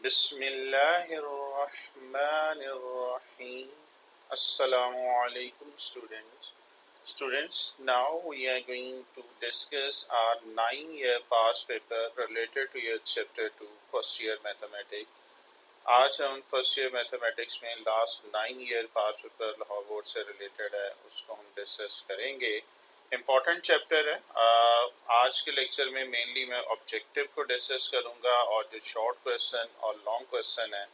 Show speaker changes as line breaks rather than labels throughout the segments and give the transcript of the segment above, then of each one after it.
Bismillahirrahmanirrahim. Assalamu alaikum students. Students, now we are going to discuss our 9-year past paper related to your chapter 2 first year mathematics. आज हम first year mathematics में last 9 year पास paper Lahore board से related है, उसको हम discuss करेंगे। Important chapter है। आज के लेक्चर में मेनली मैं ऑब्जेक्टिव को डिस्कस करूंगा और जो शॉर्ट क्वेश्चन और लॉन्ग क्वेश्चन है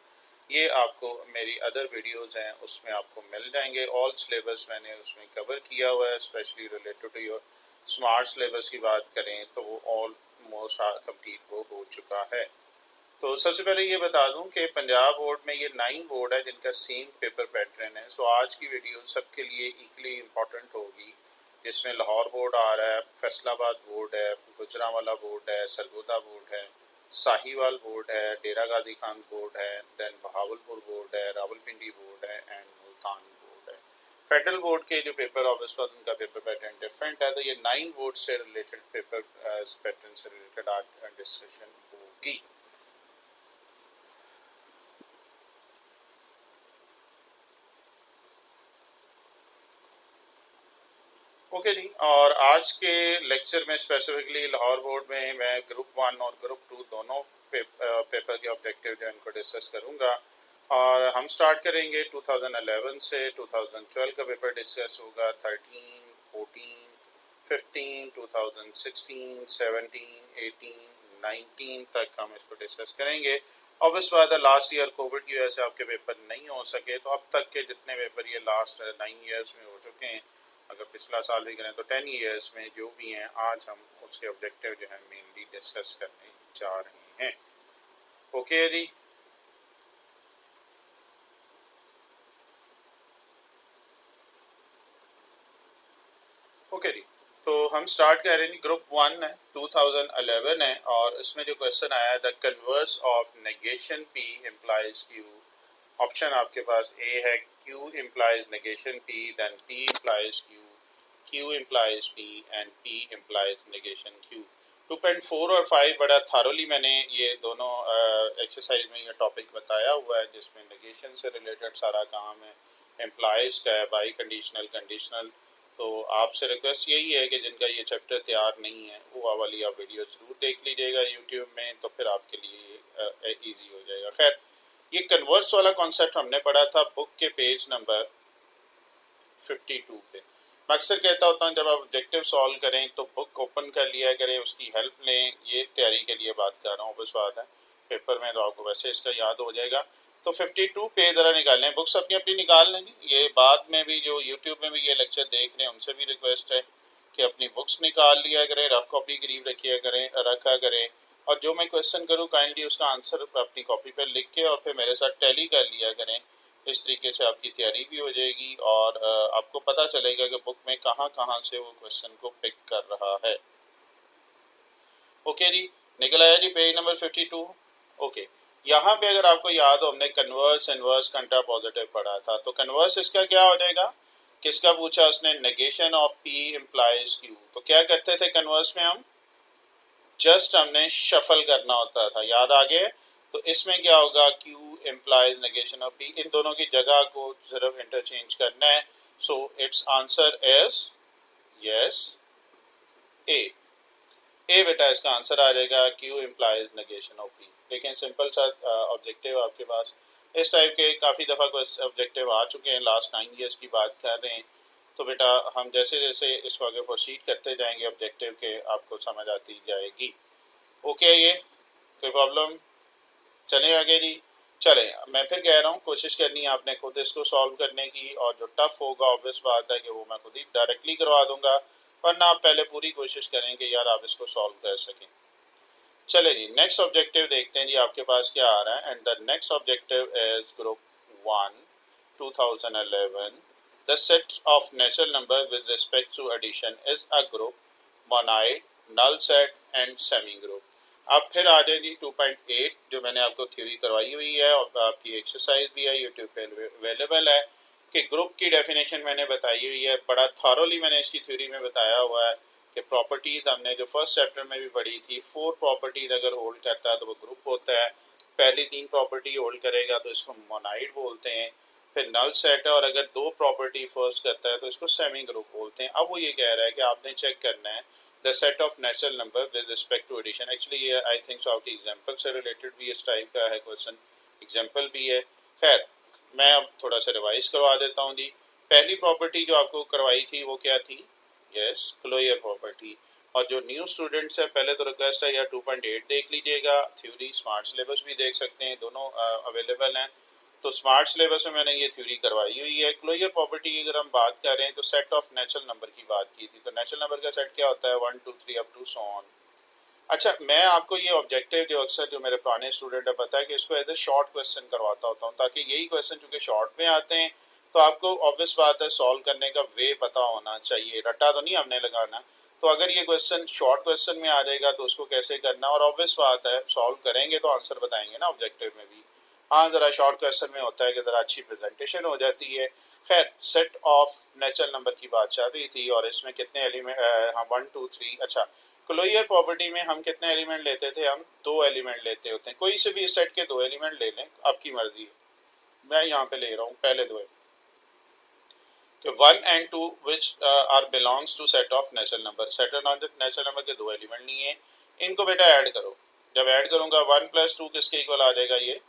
ये आपको मेरी अदर वीडियोस हैं उसमें आपको मिल जाएंगे। ऑल सिलेबस मैंने उसमें कवर किया हुआ है, specially related to your smart syllabus की बात करें तो वो ऑलमोस्ट कंप्लीट वो हो चुका है। तो सबसे पहले ये बता दूं कि पंजाब बोर्ड में ये 9 बोर्ड है जिनका सेम पेपर पैटर्न है। सो आज की वीडियो सबके लिए इक्वली इम्पॉर्टेंट होगी, जिसमें लाहौर बोर्ड आ रहा है, फैसलाबाद बोर्ड है, गुजरांवाला बोर्ड है, सरगोदा बोर्ड है, साहिवाल बोर्ड है, डेरा गाजी खान बोर्ड है, देन बहावलपुर बोर्ड है, रावलपिंडी बोर्ड है एंड मुल्तान बोर्ड है। फेडरल बोर्ड के जो पेपर ऑब्वियसली उनका पेपर पैटर्न डिफरेंट है। तो ये 9 बोर्ड से रिलेटेड पेपर पैटर्न से रिलेटेड आज डिस्कशन होगी। ओके जी, और आज के लेक्चर में स्पेसिफिकली लाहौर बोर्ड में मैं ग्रुप 1 और ग्रुप 2 दोनों पेपर के ऑब्जेक्टिव जो इनको डिस्कस करूंगा। और हम स्टार्ट करेंगे 2011 से 2012 का पेपर डिस्कस होगा। 13, 14, 15, 2016, 17, 18, 19 तक हम इसको डिस्कस करेंगे। ऑब्वियस बात है लास्ट ईयर कोविड की वजह से आपके पेपर नहीं हो सके, तो अब तक के जितने पेपर ये लास्ट 9 ईयर्स में हो चुके हैं, अगर पिछला साल भी करें तो 10 ईयर्स में जो भी हैं, आज हम उसके ऑब्जेक्टिव जो है मेनली डिस्कस करने जा रहे हैं। ओके जी, ओके जी, तो हम स्टार्ट कर रहे हैं। ग्रुप 1 है, 2011 है, और इसमें जो क्वेश्चन आया है the converse of negation P implies Q. Option आपके पास ए है Q implies negation P, then P implies Q, Q implies P and P implies negation Q। 2.4 और 5 बड़ा थारोली मैंने ये दोनों एक्सरसाइज में ये टॉपिक बताया हुआ है, जिसमें नेगेशन से रिलेटेड सारा काम है, एम्प्लाइज का है, बाई कंडीशनल, कंडीशनल। तो आपसे रिक्वेस्ट यही है कि जिनका ये चैप्टर तैयार नहीं है वो वाली आप वीडियो ज़रूर देख लीजिएगा यूट्यूब में, तो फिर आपके लिए ईजी हो जाएगा। खैर, ये कन्वर्स वाला कॉन्सेप्ट हमने पढ़ा था बुक के पेज नंबर 52 पे। मैं अक्सर कहता होता हूँ जब आप ऑब्जेक्टिव सॉल्व करें तो बुक ओपन कर लिया करें, उसकी हेल्प लें। ये तैयारी के लिए बात कर रहा हूँ, बस बात है पेपर में तो आपको वैसे इसका याद हो जाएगा। तो 52 पे ज़रा निकालें, बुक्स अपनी अपनी निकाल लें। ये बाद में भी जो यूट्यूब में भी ये लेक्चर देख रहे हैं उनसे भी रिक्वेस्ट है कि अपनी बुक्स निकाल लिया करें, रफ कॉपी करीब रखा करें, और जो मैं क्वेश्चन करूँ काइंडली उसका आंसर अपनी कॉपी पर लिख के और फिर मेरे साथ टैली कर लिया करें। इस तरीके से आपकी तैयारी भी हो जाएगी और आपको पता चलेगा कि बुक में कहाँ कहाँ से वो क्वेश्चन को पिक कर रहा है। ओके जी, निकल आया जी पेज नंबर 52। ओके, यहाँ पे अगर आपको याद हो हमने कन्वर्स, इनवर्स, कंट्रा पॉजिटिव पढ़ा था। तो कन्वर्स इसका क्या हो जाएगा, किसका पूछा उसने, negation of P implies Q. तो क्या करते थे कन्वर्स में हम, जस्ट हमने शफल करना होता था, याद आ गया। तो इसमें क्या होगा, Q implies negation of P, इन दोनों की जगह को सिर्फ इंटरचेंज करना है। So it's answer is yes ए बेटा, इसका आंसर आ जाएगा Q implies negation of P। लेकिन सिंपल सा ऑब्जेक्टिव आपके पास इस टाइप के काफ़ी दफ़ा ऑब्जेक्टिव आ चुके हैं, लास्ट 9 ईयर्स की बात कर रहे हैं। तो बेटा हम जैसे जैसे इसको आगे प्रोसीड करते जाएंगे ऑब्जेक्टिव के, आपको समझ आती जाएगी। ओके, ये कोई प्रॉब्लम, चले आगे जी। चले, मैं फिर कह रहा हूँ कोशिश करनी है आपने खुद इसको सॉल्व करने की, और जो टफ होगा ऑब्वियस बात है कि वो मैं खुद ही डायरेक्टली करवा दूंगा, वरना आप पहले पूरी कोशिश करें कि यार आप इसको सॉल्व कर सकें। चले जी, नेक्स्ट ऑब्जेक्टिव देखते हैं जी आपके पास क्या आ रहा है। And the next objective is group 1 2011। The set of natural number with respect to addition is a group, monoid, null set and semi group. अब फिर आ जाएगी 2.8 जो मैंने आपको थ्योरी करवाई हुई है और आपकी एक्सरसाइज भी है, यूट्यूब पे अवेलेबल है, कि ग्रुप की डेफिनेशन मैंने बताई हुई है। बड़ा थॉरोली मैंने इसकी थ्योरी में बताया हुआ है कि प्रॉपर्टीज हमने जो फर्स्ट चैप्टर में भी पढ़ी थी, 4 प्रॉपर्टीज अगर होल्ड करता है तो वो ग्रुप होता है। पहली 3 प्रॉपर्टी होल्ड करेगा तो इसको मोनाइड बोलते हैं। फिर नल सेट है और अगर 2 प्रॉपर्टी फर्स्ट करता है तो इसको सेमी ग्रुप बोलते हैं। अब वो ये कह रहा है कि आपने चेक करना है the set of natural number with respect to addition. Actually ये आई थिंक सो आपकी एग्जांपल से रिलेटेड भी इस टाइप का है क्वेश्चन, एग्जांपल भी है। खैर मैं अब थोड़ा सा रिवाइज करवा देता हूँ जी। पहली प्रॉपर्टी जो आपको करवाई थी वो क्या थी? Yes, closure property. और जो न्यू स्टूडेंट्स हैं पहले तो रिक्वेस्ट है यार 2.8 देख लीजिएगा, थ्योरी स्मार्ट सिलेबस भी देख सकते हैं, दोनों अवेलेबल हैं। तो स्मार्ट सिलेबस में मैंने ये थ्योरी करवाई हुई है। क्लोजर प्रॉपर्टी की अगर हम बात करें तो सेट ऑफ नेचुरल नंबर की बात की थी। तो नेचुरल नंबर का सेट क्या होता है? 1 2 3 अप टू सो ऑन। अच्छा, मैं आपको ये ऑब्जेक्टिव जो अक्सर जो मेरे पुराने स्टूडेंट है पता है कि इसको एज ए शॉर्ट क्वेश्चन करवाता होता हूँ, ताकि यही क्वेश्चन चूंकि शॉर्ट में आते हैं तो आपको ऑब्वियस बात है सॉल्व करने का वे पता होना चाहिए, रट्टा तो नहीं हमने लगाना। तो अगर ये क्वेश्चन शॉर्ट क्वेश्चन में आ जाएगा तो उसको कैसे करना, और ऑब्वियस बात है सॉल्व करेंगे तो आंसर बताएंगे ना ऑब्जेक्टिव में भी। हाँ, जरा शॉर्ट क्वेश्चन में होता है कि जरा अच्छी प्रेजेंटेशन हो जाती है। खैर, सेट ऑफ नेचुरल नंबर की बात चल रही थी और इसमें कितने एलिमेंट? हाँ, 1 2 3। अच्छा, क्लोजर प्रॉपर्टी में हम कितने एलिमेंट लेते थे? हम 2 एलिमेंट लेते होते हैं। कोई से भी इस सेट के 2 एलिमेंट ले लें, आपकी मर्जी है। मैं यहाँ पे ले रहा हूँ पहले 2 कि 1 and 2 which are belongs to set of natural number। Set of natural number के 2 एलिमेंट नहीं है, इनको बेटा ऐड करो। जब ऐड करूंगा 1 + 2 किसके इक्वल आ जाएगा? ये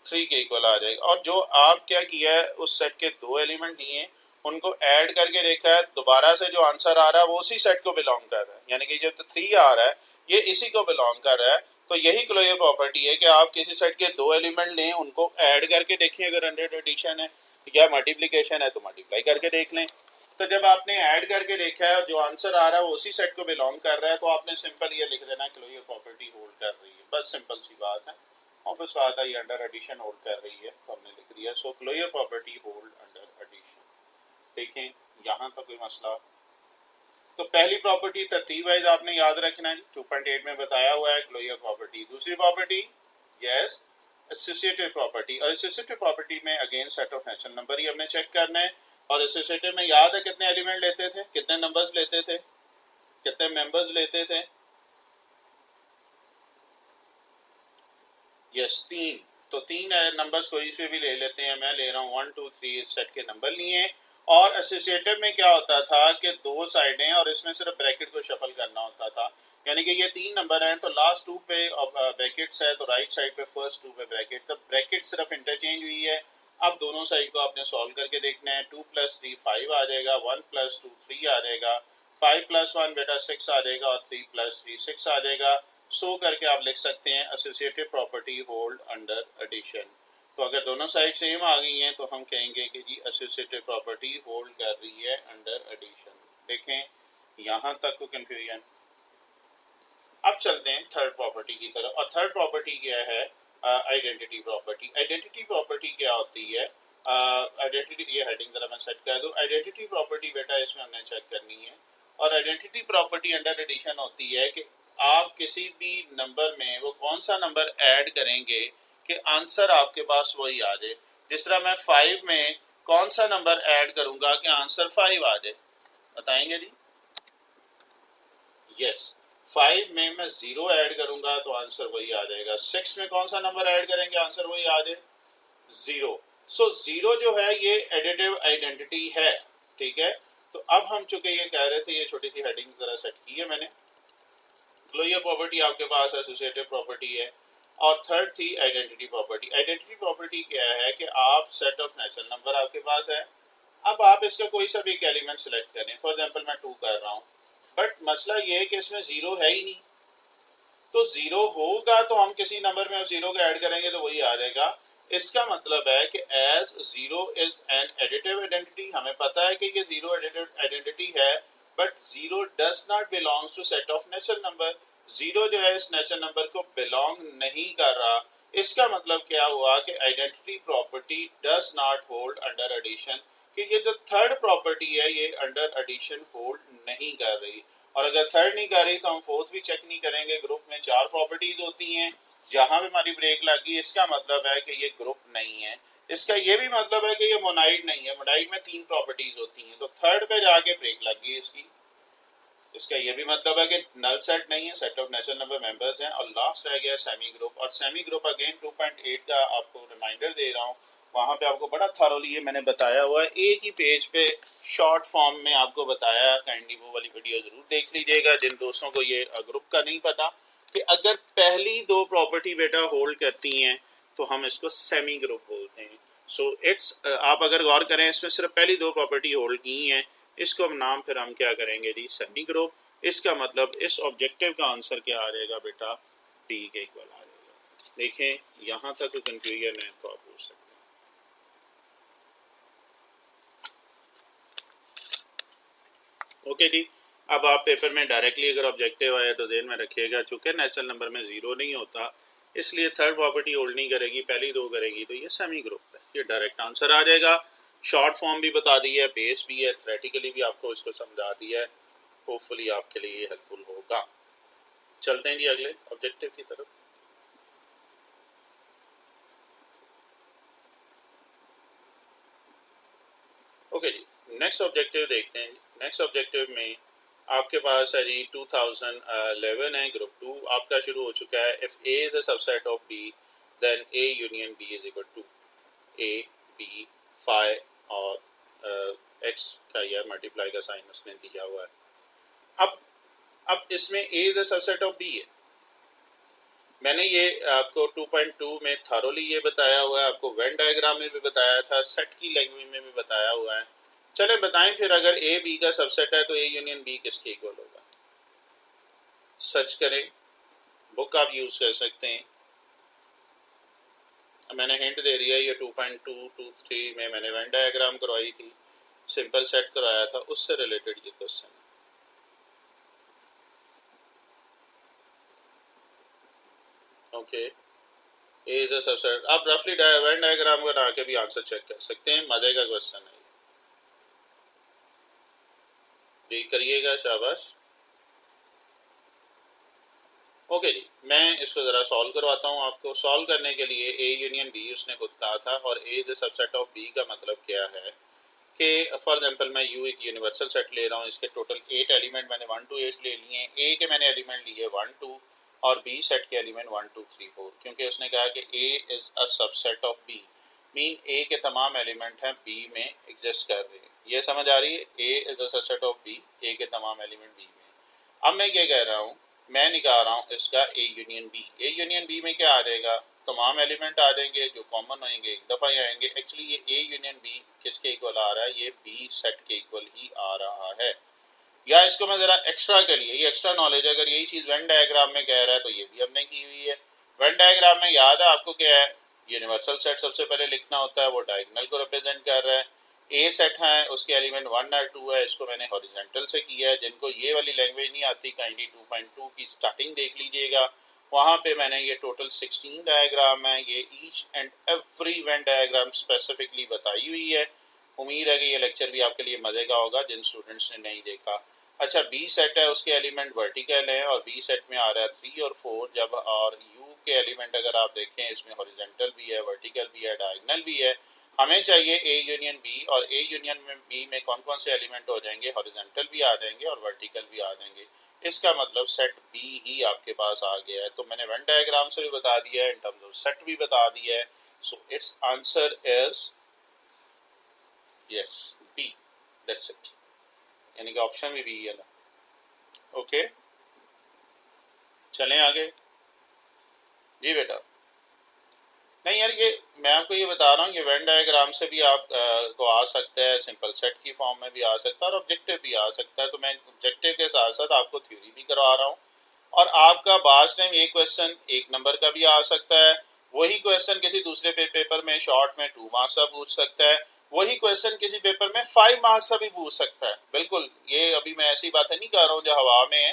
3 के इक्वल आ जाएगा। और जो आप क्या किया है, उस सेट के 2 एलिमेंट नहीं है, उनको ऐड करके देखा है, दोबारा से जो आंसर आ रहा है वो उसी सेट को बिलोंग कर रहा है, यानी कि जो 3 आ रहा है ये इसी को बिलोंग कर रहा है। तो यही क्लोजर प्रॉपर्टी है कि आप किसी सेट के 2 एलिमेंट लें, उनको ऐड करके देखें, अगर 100 एडिशन है या मल्टीप्लिकेशन है तो मल्टीप्लाई करके देख लें। तो जब आपने ऐड करके देखा है और जो आंसर आ रहा है वो उसी सेट को बिलोंग कर रहा है, तो आपने सिंपल ये लिख देना क्लोजर प्रॉपर्टी होल्ड कर रही है। बस सिंपल सी बात है। ऑब्वियस बात है ये अंडर एडिशन होल्ड कर रही है तो हमने लिख दिया। So closure property hold under addition. देखें यहाँ तक कोई मसला? तो पहली प्रॉपर्टी तरतीब वाइज आपने याद रखना है, 2.8 में बताया हुआ है क्लोजर प्रॉपर्टी। दूसरी प्रॉपर्टी यस एसोसिएटिव प्रॉपर्टी, और एसोसिएटिव प्रॉपर्टी में again set of natural number ही हमने चेक करना है। और एसोसिएटिव में याद है कितने एलिमेंट लेते थे, कितने नंबर्स लेते थे, कितने मेंबर्स लेते थे? यस 3। तो 3 नंबर्स कोई से भी ले लेते हैं, मैं ले रहा हूँ 1 2 3, इस सेट के नंबर लिए। और एसोसिएटिव में क्या होता था कि 2 साइडें और इसमें सिर्फ ब्रैकेट को शफल करना होता था, यानी कि ये 3 नंबर हैं तो लास्ट 2 पे ब्रैकेट्स है तो राइट साइड पे फर्स्ट 2 पे ब्रैकेट, तो ब्रैकेट सिर्फ इंटरचेंज हुई है। अब दोनों साइड को आपने सॉल्व करके देखना है। 2 + 3 5 आ जाएगा, 1 + 2 3 आ जाएगा, 5 + 1 बेटा 6 आ जाएगा और 3 + 3 6 आ जाएगा। सो करके आप लिख सकते हैं associative property hold under addition. तो अगर दोनों साइड सेम आ गई हैं तो हम कहेंगे कि जी एसोसिएटिव प्रॉपर्टी होल्ड कर रही है अंडर एडिशन। देखें यहाँ तक को कंफ्यूजन। अब चलते हैं थर्ड प्रॉपर्टी की तरफ, और थर्ड प्रॉपर्टी क्या है? Identity property. आइडेंटिटी प्रॉपर्टी क्या होती है? आइडेंटिटी, ये हेडिंग जरा मैं सेट कर दूं। आइडेंटिटी प्रॉपर्टी बेटा इसमें हमने चेक करनी है, और आइडेंटिटी प्रॉपर्टी अंडर एडिशन होती है कि आप किसी भी नंबर में वो कौन सा नंबर ऐड करेंगे कि आंसर आपके पास वही आ जाए। जिस तरह मैं 5 में कौन सा नंबर ऐड करूंगा कि आंसर 5 आ जाए, बताएंगे जी? यस, 5 में मैं 0 ऐड करूंगा तो आंसर वही आ जाएगा। 6 में कौन सा नंबर ऐड करेंगे आंसर वही आ जाए? 0। सो 0 जो है ये एडिटिव आइडेंटिटी है, ठीक है। तो अब हम चूंकि ये कह रहे थे, ये छोटी सी हेडिंग जरा सेट की है मैंने। क्लोजर प्रॉपर्टी आपके पास एसोसिएटिव प्रॉपर्टी है, और थर्ड थी आइडेंटिटी प्रॉपर्टी। आइडेंटिटी प्रॉपर्टी क्या है कि आप सेट ऑफ नेचुरल नंबर आपके पास है, अब आप इसका कोई सा भी एक एलिमेंट सेलेक्ट करें। फॉर एग्जांपल मैं 2 कर रहा हूँ, बट मसला ये है कि इसमें 0 है ही नहीं। तो 0 होगा तो हम किसी नंबर में 0 को ऐड करेंगे तो वही आ जाएगा। इसका मतलब है कि as 0 is an additive identity, हमें पता है कि ये 0 एडिटिव आइडेंटिटी है, but 0 does not belongs to set of natural number. 0 जो है इस नेचुरल नंबर को बिलोंग नहीं कर रहा। इसका मतलब क्या हुआ कि identity property does not hold under addition, कि ये जो थर्ड प्रॉपर्टी है ये अंडर एडिशन होल्ड नहीं कर रही। और अगर थर्ड नहीं कर रही तो हम फोर्थ भी चेक नहीं करेंगे। ग्रुप में 4 प्रॉपर्टीज होती हैं, जहां भी हमारी ब्रेक लगी इसका मतलब है कि ये ग्रुप नहीं है। इसका ये भी मतलब है कि ये मोनाइड नहीं है। मोनाइड में 3 प्रॉपर्टीज होती हैं, तो थर्ड पे जाके ब्रेक लग गई इसकी। इसका ये भी मतलब है कि नल सेट नहीं है, set of natural number members हैं। और लास्ट रह गया सेमी ग्रुप, और सेमी ग्रुप अगेन 2.8 का आपको रिमाइंडर दे रहा हूँ, वहाँ पे आपको बड़ा थॉरोली ये मैंने बताया हुआ है, एक ही पेज पे शॉर्ट फॉर्म में आपको बताया। काइंडली वो वाली वीडियो जरूर देख लीजिएगा जिन दोस्तों को ये ग्रुप का नहीं पता, कि अगर पहली दो प्रॉपर्टी बेटा होल्ड करती हैं तो हम इसको सेमी ग्रुप बोलते हैं। सो इट्स आप अगर गौर करें, इसमें सिर्फ पहली दो प्रॉपर्टी होल्ड की हैं, इसको हम नाम फिर हम क्या करेंगे जी, सेमी ग्रुप। इसका मतलब इस ऑब्जेक्टिव का आंसर क्या आ जाएगा बेटा, डी के इक्वल आ जाएगा। देखें यहाँ तक कंफ्यूजन है तो आप पूछ सकते हैं। ओके जी, अब आप पेपर में डायरेक्टली अगर ऑब्जेक्टिव आए तो ध्यान में रखिएगा, चूंकि नेचुरल नंबर में जीरो नहीं होता इसलिए थर्ड प्रॉपर्टी होल्ड नहीं करेगी, पहली दो करेगी, तो ये सेमी ग्रुप है, ये डायरेक्ट आंसर आ जाएगा। शॉर्ट फॉर्म भी बता दी है, बेस भी है, थ्योरेटिकली भी आपको इसको समझा दिया है। होपफुली आपके लिए ये हेल्पफुल होगा। चलते हैं जी अगले ऑब्जेक्टिव की तरफ। ओके जी, नेक्स्ट ऑब्जेक्टिव देखते हैं। नेक्स्ट ऑब्जेक्टिव में आपके पास है जी 2011 है, ग्रुप 2 आपका शुरू हो चुका है। If A is a subset of B then A union B is equal to A B phi, और एक्स का यह मल्टीप्लाई का साइन उसने दिया हुआ है। अब इसमें A is a subset of B है। मैंने ये आपको 2.2 में थारोली ये बताया हुआ है, आपको वेन डायग्राम में भी बताया था, सेट की लैंग्वेज में भी बताया हुआ है। चले बताएं फिर, अगर ए बी का सबसेट है तो ए यूनियन बी किसके इक्वल होगा। सर्च करें, बुक आप यूज कर सकते हैं। मैंने हिंट दे दिया, ये 2.223 में मैंने वेन डायग्राम करवाई थी, सिंपल सेट करवाया था, उससे रिलेटेड ये क्वेश्चन है। Okay, A is a subset. आप रफली वेन डायग्राम बना के भी आंसर चेक कर सकते हैं, मजे का क्वेश्चन है ये, करिएगा, शाबाश। ओके जी, मैं इसको ज़रा सॉल्व करवाता हूँ आपको। सॉल्व करने के लिए ए यूनियन बी उसने खुद कहा था, और ए द सबसेट ऑफ बी का मतलब क्या है कि फॉर एग्जांपल मैं यू एक यूनिवर्सल सेट ले रहा हूँ, इसके टोटल 8 एलिमेंट मैंने 1 to 8 ले लिए हैं। ए के मैंने एलिमेंट लिए 1 2, और बी सेट के एलिमेंट 1 2 3 4, क्योंकि उसने कहा कि A is a subset of B, mean A के तमाम एलिमेंट हैं बी में एग्जिस्ट कर रहे हैं। ये समझ आ रही है, A is a subset of B, A के तमाम एलिमेंट बी में। अब मैं क्या कह रहा हूँ, मैं निकाल रहा हूँ इसका A union B. A union B में क्या आ जाएगा, तमाम एलिमेंट आ जाएंगे जो कॉमन होंगे, एक दफ़ा ही आएंगे। एक्चुअली ये ए यूनियन बी किसके इक्वल आ रहा है, ये बी सेट के इक्वल ही आ रहा है। या इसको मैं ज़रा एक्स्ट्रा के लिए, ये एक्स्ट्रा नॉलेज, अगर यही चीज़ वेन डायग्राम में कह रहा है तो ये भी हमने की हुई है। वेन डायग्राम में याद है आपको क्या है, यूनिवर्सल सेट सबसे पहले लिखना होता है, वो डायगोनल को रिप्रेजेंट कर रहा है। ए सेट है, उसके एलिमेंट 1 और 2 है, इसको मैंने हॉरिजॉन्टल से किया है। जिनको ये वाली लैंग्वेज नहीं आती, काइंडली 2.2 की स्टार्टिंग देख लीजिएगा, वहाँ पे मैंने ये टोटल 16 डायग्राम है, ये each and every Venn diagram specifically बताई हुई है। उम्मीद है कि ये लेक्चर भी आपके लिए मज़े का होगा जिन स्टूडेंट्स ने नहीं देखा। अच्छा, बी सेट है, उसके एलिमेंट वर्टिकल हैं, और बी सेट में आ रहा है 3 और 4 जब, और यू के एलिमेंट अगर आप देखें इसमें हॉरिजॉन्टल भी है, वर्टिकल भी है, डायगोनल भी है। हमें चाहिए ए यूनियन बी, और ए यूनियन में बी में कौन कौन से एलिमेंट हो जाएंगे, हॉरिजॉन्टल भी आ जाएंगे और वर्टिकल भी आ जाएंगे। इसका मतलब सेट बी ही आपके पास आ गया है। तो मैंने वेन डायग्राम से भी बता दिया है, इन टर्म्स ऑफ सेट भी बता दिया है। So it's answer is yes, B, that's it, यानी कि ऑप्शन भी बी है ना। ओके, चलें आगे जी बेटा। नहीं यार, ये मैं आपको ये बता रहा हूँ, ये वेन डायग्राम से भी आप को आ सकता है, सिंपल सेट की फॉर्म में भी आ सकता है, और ऑब्जेक्टिव भी आ सकता है। तो मैं ऑब्जेक्टिव के साथ साथ आपको थ्योरी भी करवा रहा हूँ। और आपका बास टाइम एक क्वेश्चन 1 नंबर का भी आ सकता है, वही क्वेश्चन किसी दूसरे पेपर में शॉर्ट में 2 मार्क्स का पूछ सकता है, वही क्वेश्चन किसी पेपर में 5 मार्क्स का भी पूछ सकता है। बिल्कुल, ये अभी मैं ऐसी बातें नहीं कर रहा हूँ जो हवा में है।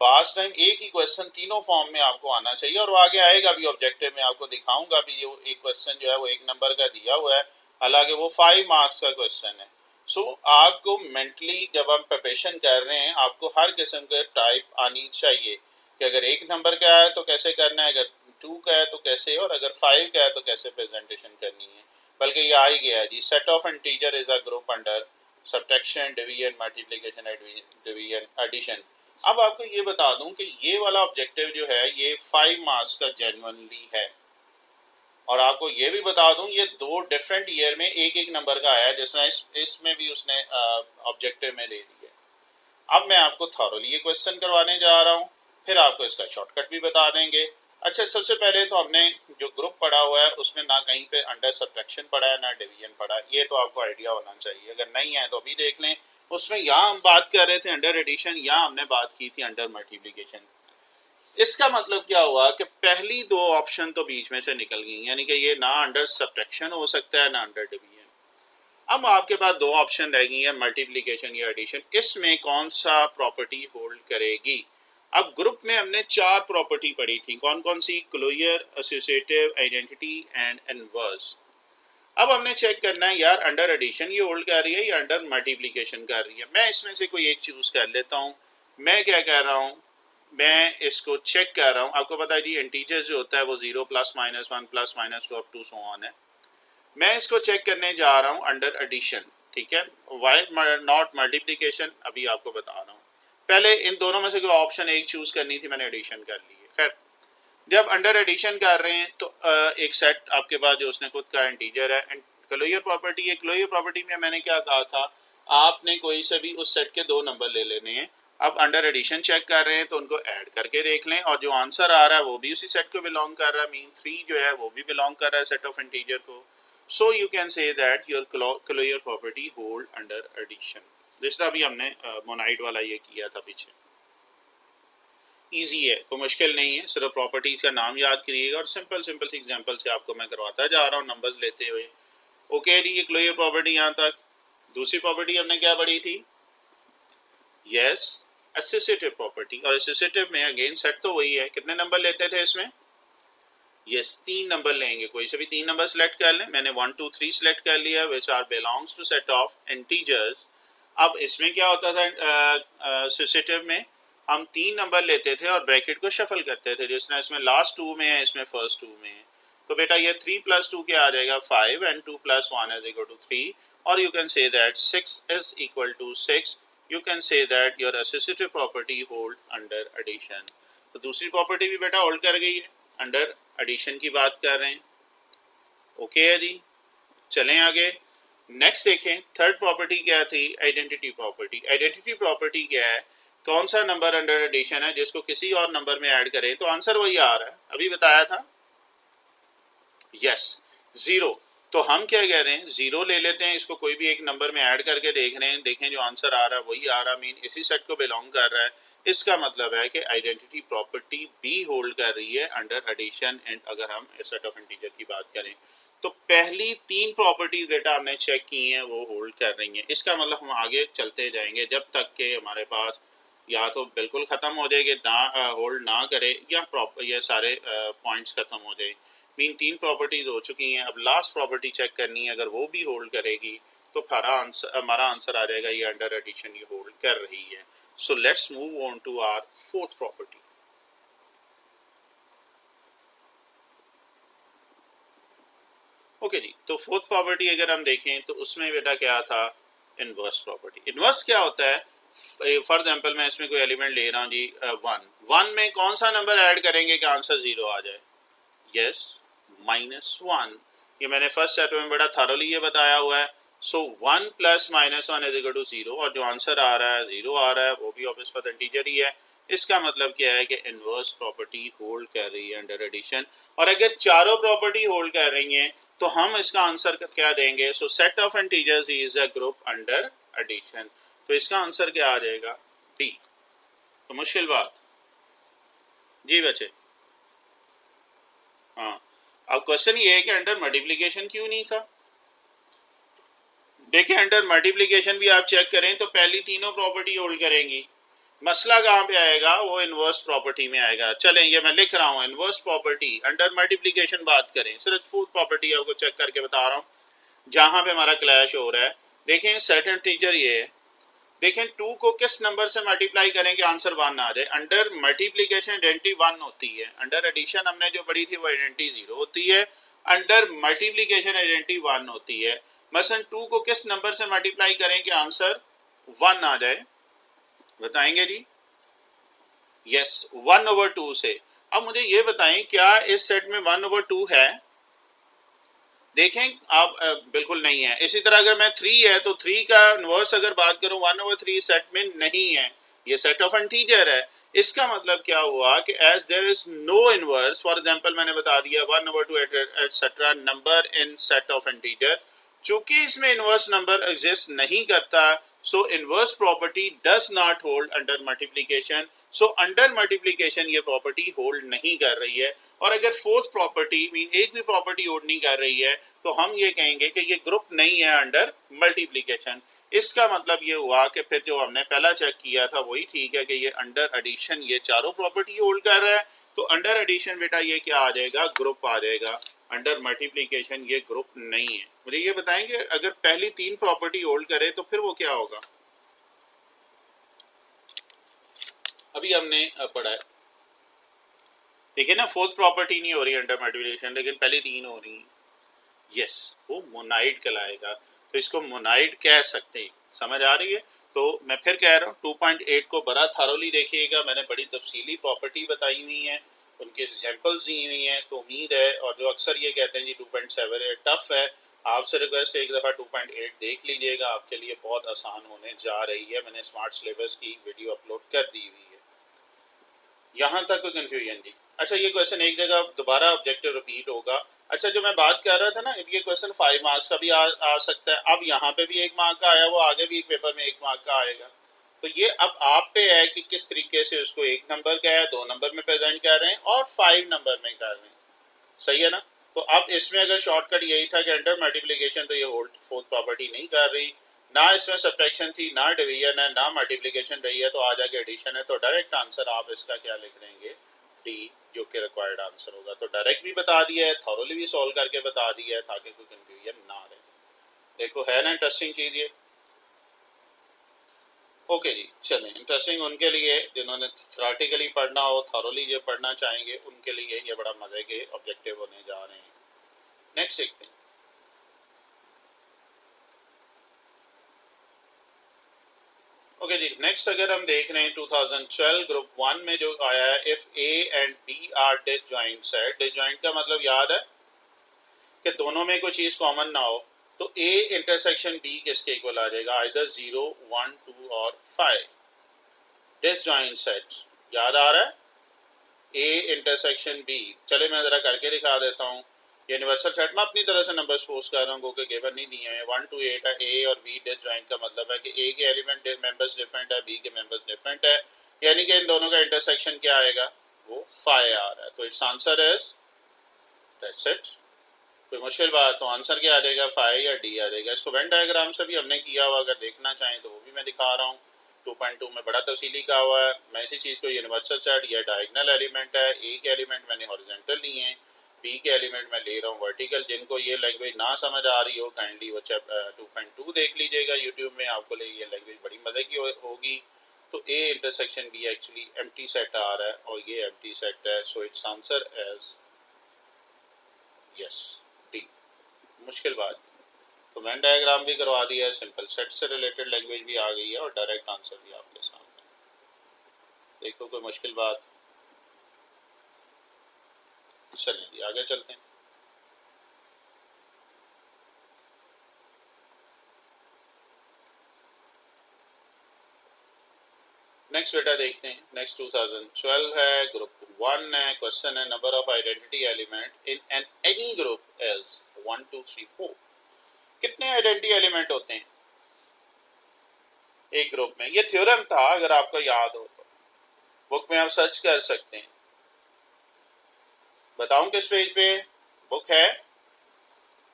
पास टाइम एक ही क्वेश्चन तीनों फॉर्म में आपको आना चाहिए, और वो आगे आएगा भी ऑब्जेक्टिव में, आपको दिखाऊंगा भी। ये एक क्वेश्चन जो है वो 1 नंबर का दिया हुआ है, हालांकि वो 5 मार्क्स का क्वेश्चन है। सो आपको मेंटली जब हम प्रिपरेशन कर रहे हैं, आपको हर किस्म के टाइप आनी चाहिए कि अगर 1 नंबर का है तो कैसे करना है, अगर 2 का है तो कैसे, और अगर 5 का है तो कैसे प्रेजेंटेशन करनी है। बल्कि ये आ ही गया है जी, set of integer is a group under subtraction, division, multiplication, division, addition. अब आपको ये बता दूं कि ये वाला ऑब्जेक्टिव जो है ये 5 मार्क्स का जेन्युइनली है, और आपको ये भी बता दूं ये 2 डिफरेंट ईयर में एक एक नंबर का आया, जिसमें इसमें भी उसने ऑब्जेक्टिव में ले लिया। अब मैं आपको थॉरोली ये क्वेश्चन करवाने जा रहा हूँ, फिर आपको इसका शॉर्टकट भी बता देंगे। अच्छा, सबसे पहले तो हमने जो ग्रुप पढ़ा हुआ है उसमें ना कहीं पे अंडर सब्ट्रैक्शन पढ़ा है ना डिवीजन पढ़ा है, ये तो आपको आइडिया होना चाहिए। अगर नहीं है तो अभी देख लें। उसमें यहाँ हम बात कर रहे थे अंडर एडिशन, यहाँ हमने बात की थी अंडर मल्टीप्लिकेशन। इसका मतलब क्या हुआ कि पहली 2 ऑप्शन तो बीच में से निकल गई, यानी कि ये ना अंडर सब्ट्रैक्शन हो सकता है ना अंडर डिवीजन। अब आपके पास 2 ऑप्शन रह गई है, मल्टीप्लिकेशन या एडिशन। इसमें कौन सा प्रॉपर्टी होल्ड करेगी? अब ग्रुप में हमने 4 प्रॉपर्टी पढ़ी थी, कौन कौन सी? Closure, associative, identity and inverse. अब हमने चेक करना है यार अंडर एडिशन ये होल्ड कर रही है या अंडर मल्टीप्लिकेशन कर रही है। मैं इसमें से कोई एक चूज कर लेता हूँ। मैं क्या कर रहा हूँ, मैं इसको चेक कर रहा हूँ। आपको पता है जी इंटीजर जो होता है वो 0 plus minus 1 plus minus 2 up to so on है। मैं इसको चेक करने जा रहा हूँ अंडर एडिशन, ठीक है। वाई नॉट मल्टीप्लिकेशन अभी आपको बता रहा हूँ। पहले इन दोनों में से कोई ऑप्शन एक चूज करनी थी, मैंने एडिशन कर ली है। खैर, जब अंडर एडिशन कर रहे हैं तो एक सेट आपके पास जो उसने खुद का इंटीजर है एंड क्लोजर प्रॉपर्टी है। क्लोजर प्रॉपर्टी में मैंने क्या कहा था, आपने कोई से भी उस सेट के 2 नंबर ले लेने हैं। अब अंडर एडिशन चेक कर रहे हैं तो उनको ऐड करके देख लें, और जो आंसर आ रहा है वो भी उसी सेट को बिलोंग कर रहा है। मीन 3 जो है वो भी बिलोंग कर रहा है सेट ऑफ इंटीजर को। So you can say that your closure property hold under addition. जिस तरह भी हमने मोनाइड वाला ये किया था पीछे। इजी है, कोई मुश्किल नहीं है, सिर्फ प्रॉपर्टीज का नाम याद करिएगा और सिंपल सिंपल सी एग्जांपल से आपको मैं करवाता जा रहा हूँ नंबर्स लेते हुए। ओके जी, ये क्लोजर प्रॉपर्टी यहाँ तक। दूसरी प्रॉपर्टी हमने क्या पढ़ी थी? Yes, associative property. और एसोसिएटिव में अगेन सेट तो वही है, कितने नंबर लेते थे इसमें? यस, 3 नंबर लेंगे। कोई से भी 3 नंबर सेलेक्ट कर लें। मैंने 1 2 3 सेलेक्ट कर लिया, which are belongs to set of integers. अब इसमें क्या होता था एसोसिएटिव में, हम 3 नंबर लेते थे और ब्रैकेट को शफल करते थे, जिसमें इसमें लास्ट 2 में है, इसमें फर्स्ट 2 में है। तो बेटा ये 3 + 2 क्या आ जाएगा? 5 एंड 2 + 1 इज इक्वल टू 3। और you can say that 6 is equal to 6। You can say that your associative property hold under addition. तो दूसरी प्रॉपर्टी भी बेटा होल्ड कर गई है, अंडर एडिशन की बात कर रहे हैं। ओके है जी, चलें आगे। नेक्स्ट देखें, थर्ड प्रॉपर्टी क्या थी? Identity property. आइडेंटिटी प्रॉपर्टी क्या है? कौन सा नंबर अंडर एडिशन है जिसको किसी और नंबर में ऐड करें तो आंसर वही आ रहा है, अभी बताया था। यस, 0। तो हम क्या कह रहे हैं, 0 ले लेते हैं, इसको कोई भी एक नंबर में ऐड करके देख रहे हैं, देखें जो आंसर आ रहा है वही आ रहा है, मीन इसी सेट को बिलोंग कर रहा है। इसका मतलब है कि आइडेंटिटी प्रॉपर्टी भी होल्ड कर रही है अंडर एडिशन। एंड अगर हम सेट ऑफ इंटीजर की बात करें तो पहली 3 प्रॉपर्टीज बेटा हमने चेक की हैं, वो होल्ड कर रही हैं। इसका मतलब हम आगे चलते जाएंगे जब तक कि हमारे पास या तो बिल्कुल ख़त्म हो जाएगी ना, होल्ड ना करे, या ये सारे पॉइंट्स ख़त्म हो जाए। मीन 3 प्रॉपर्टीज हो चुकी हैं, अब लास्ट प्रॉपर्टी चेक करनी है। अगर वो भी होल्ड करेगी तो हमारा आंसर आ जाएगा ये अंडर एडिशन ये होल्ड कर रही है। So let's move on to our fourth property. Okay जी, तो फोर्थ प्रॉपर्टी अगर हम देखें तो उसमें बेटा क्या था? Inverse property. इनवर्स क्या होता है? फॉर एग्जाम्पल मैं इसमें कोई एलिमेंट ले रहा हूँ जी 1 में कौन सा नंबर ऐड करेंगे कि आंसर 0 आ जाए? यस, -1। ये मैंने फर्स्ट चैप्टर में बड़ा थॉरोली ये बताया हुआ है। सो 1 + -1 इज इक्वल टू 0, और जो आंसर आ रहा है 0 आ रहा है, वो भी ऑब्वियस बात इंटीजर ही है। इसका मतलब क्या है कि इनवर्स प्रॉपर्टी होल्ड कर रही है अंडर एडिशन। और अगर चारों प्रॉपर्टी होल्ड कर रही हैं तो हम इसका आंसर क्या देंगे? So set of integers is a group under addition. तो इसका आंसर क्या आ जाएगा? डी। तो मुश्किल बात जी बच्चे। हाँ, अब क्वेश्चन ये है कि अंडर मल्टीप्लिकेशन क्यों नहीं था? देखिए, अंडर मल्टीप्लिकेशन भी आप चेक करें तो पहली तीनों प्रॉपर्टी होल्ड करेंगी। मसला कहाँ पे आएगा? वो इनवर्स प्रॉपर्टी में आएगा। चलें, ये मैं लिख रहा हूँ, इनवर्स प्रॉपर्टी अंडर मल्टीप्लिकेशन बात करें, सिर्फ फोर्थ प्रॉपर्टी आपको चेक करके बता रहा हूँ जहाँ पे हमारा क्लैश हो रहा है। देखें सेट इंटीजर ये है, देखें 2 को किस नंबर से मल्टीप्लाई करें कि आंसर 1 आ जाए? अंडर मल्टीप्लिकेशन आइडेंटिटी 1 होती है, अंडर एडिशन हमने जो पढ़ी थी वो आइडेंटिटी 0 होती है, अंडर मल्टीप्लिकेशन आइडेंटिटी 1 होती है। मसलन 2 को किस नंबर से मल्टीप्लाई करें कि आंसर 1 आ जाए? बताएंगे जी? यस 1/2 से। अब मुझे ये बताएं क्या इस सेट में 1/2 है? देखें आप बिल्कुल नहीं है। इसी तरह अगर मैं 3 है तो 3 का इनवर्स अगर बात करूं 1/3 सेट में नहीं है, ये सेट ऑफ इंटीजर है। इसका मतलब क्या हुआ कि as there is no inverse, for example मैंने बता दिया 1/2 etcetera number in set of integer, चूंकि इसमें इनवर्स नंबर एग्जिस्ट नहीं करता, so inverse property does not hold under multiplication. So under multiplication ये प्रॉपर्टी होल्ड नहीं कर रही है। और अगर फोर्थ प्रॉपर्टी मीन एक भी प्रॉपर्टी होल्ड नहीं कर रही है तो हम ये कहेंगे कि ये ग्रुप नहीं है अंडर मल्टीप्लिकेशन। इसका मतलब ये हुआ कि फिर जो हमने पहला चेक किया था वही ठीक है कि ये अंडर एडिशन ये चारों प्रॉपर्टी होल्ड कर रहा है, तो अंडर एडिशन बेटा ये क्या आ जाएगा? ग्रुप आ जाएगा। अंडर मल्टीप्लिकेशन ये ग्रुप नहीं है। मुझे ये बताएंगे अगर पहली 3 प्रॉपर्टी होल्ड करे तो फिर वो क्या होगा? अभी हमने पढ़ा है, देखिए ना, फोर्थ प्रॉपर्टी नहीं हो रही अंडर मल्टीप्लिकेशन लेकिन पहली 3 हो रही। यस वो मोनाइड कहलाएगा। तो इसको मोनाइड कह सकते हैं। समझ आ रही है? तो मैं फिर कह रहा हूँ 2.8 को बड़ा थारोली देखिएगा, मैंने बड़ी तफसीली प्रॉपर्टी बताई हुई है, उनके एग्जाम्पल्स दी हुई हैं। तो उम्मीद है, और जो अक्सर ये कहते हैं जी 2.7 है टफ है, आपसे रिक्वेस्ट एक दफ़ा 2.8 देख लीजिएगा, आपके लिए बहुत आसान होने जा रही है। मैंने स्मार्ट सिलेबस की वीडियो अपलोड कर दी हुई है। यहाँ तक कोई कंफ्यूजन जी? अच्छा ये क्वेश्चन एक जगह दोबारा ऑब्जेक्टिव रिपीट होगा। अच्छा जो मैं बात कर रहा था ना, ये क्वेश्चन 5 मार्क्स का भी आ सकता है। अब यहाँ पे भी 1 मार्क का आया, वो आगे भी एक पेपर में 1 मार्क का आएगा। तो ये अब आप पे है कि किस तरीके से उसको 1 नंबर का है, 2 नंबर में प्रेजेंट कर रहे हैं और 5 नंबर में कर रहे हैं। सही है ना? तो अब इसमें अगर शॉर्टकट यही था कि अंडर मल्टीप्लिकेशन तो ये होल्ड फोर्थ प्रॉपर्टी नहीं कर रही, ना इसमें सब्ट्रैक्शन थी, ना डिवीजन है, ना मल्टीप्लिकेशन रही है, तो आ जाके एडिशन है। तो डायरेक्ट आंसर आप इसका क्या लिख देंगे? डी, जो कि रिक्वायर्ड आंसर होगा। तो डायरेक्ट भी बता दिया है, थॉरोली भी सॉल्व करके बता दिया है ताकि कोई कंफ्यूजन ना रहे। देखो है ना इंटरेस्टिंग चीज ये? ओके जी, चलें। इंटरेस्टिंग उनके लिए जिन्होंने थ्योरेटिकली पढ़ना हो, थॉरोली जो पढ़ना चाहेंगे उनके लिए ये बड़ा मजे के ऑब्जेक्टिव होने जा रहे हैं। नेक्स्ट देखते हैं। ओके जी, नेक्स्ट अगर हम देख रहे हैं 2012 ग्रुप 1 में जो आया है, if A and B are disjoint set. Disjoint का मतलब याद है कि दोनों में कोई चीज कॉमन ना हो। तो ए इंटरसेक्शन बी किसके इक्वल आ जाएगा? आइदर 0, 1, 2 और 5। डिसजॉइंट सेट याद आ रहा है? A intersection B. चले मैं जरा करके दिखा देता हूँ। यूनिवर्सल सेट में अपनी तरह से नंबर सपोज कर रहा हूँ क्योंकि गिवन नहीं दिए हैं। 1 to 8 है। ए और बी डिसजॉइंट का मतलब है कि ए के एलिमेंट मेंबर्स डिफरेंट है, बी के मेंबर्स डिफरेंट है, यानी कि इन दोनों का इंटरसेक्शन क्या आएगा? वो 5 आ रहा है। तो it's answer is, that's it. कोई मुश्किल बात? तो आंसर क्या आ जाएगा? 5 या डी आ जाएगा। इसको वेन डायग्राम से भी हमने किया हुआ, अगर देखना चाहें तो वो भी मैं दिखा रहा हूँ। 2.2 में बड़ा तफसीली का हुआ है। मैं इसी चीज़ को यूनिवर्सल सेट या डायगनल एलिमेंट है, ए के एलिमेंट मैंने हॉरिजॉन्टल लिए हैं, बी के एलिमेंट मैं ले रहा हूँ वर्टिकल। जिनको ये लैंग्वेज ना समझ आ रही हो काइंडली वो 2.2 देख लीजिएगा यूट्यूब में, आपको ये लैंग्वेज बड़ी मज़े की होगी। तो A intersection B actually empty set आ रहा है और ये एम्प्टी सेट है। So it's answer as yes, D. मुश्किल बात। तो वेन डायग्राम भी करवा दिया है, सिंपल सेट से रिलेटेड लैंग्वेज भी आ गई है और डायरेक्ट आंसर भी आपके सामने। देखो कोई मुश्किल बात? चलिए जी आगे चलते हैं। नेक्स्ट बेटा देखते हैं। नेक्स्ट 2012 है, ग्रुप 1 है। क्वेश्चन है number of identity element in an any group is 1, 2, 3, 4। कितने आइडेंटिटी एलिमेंट होते हैं एक ग्रुप में? ये थ्योरम था, अगर आपको याद हो तो बुक में आप सर्च कर सकते हैं। बताऊं किस पेज पे? बुक है,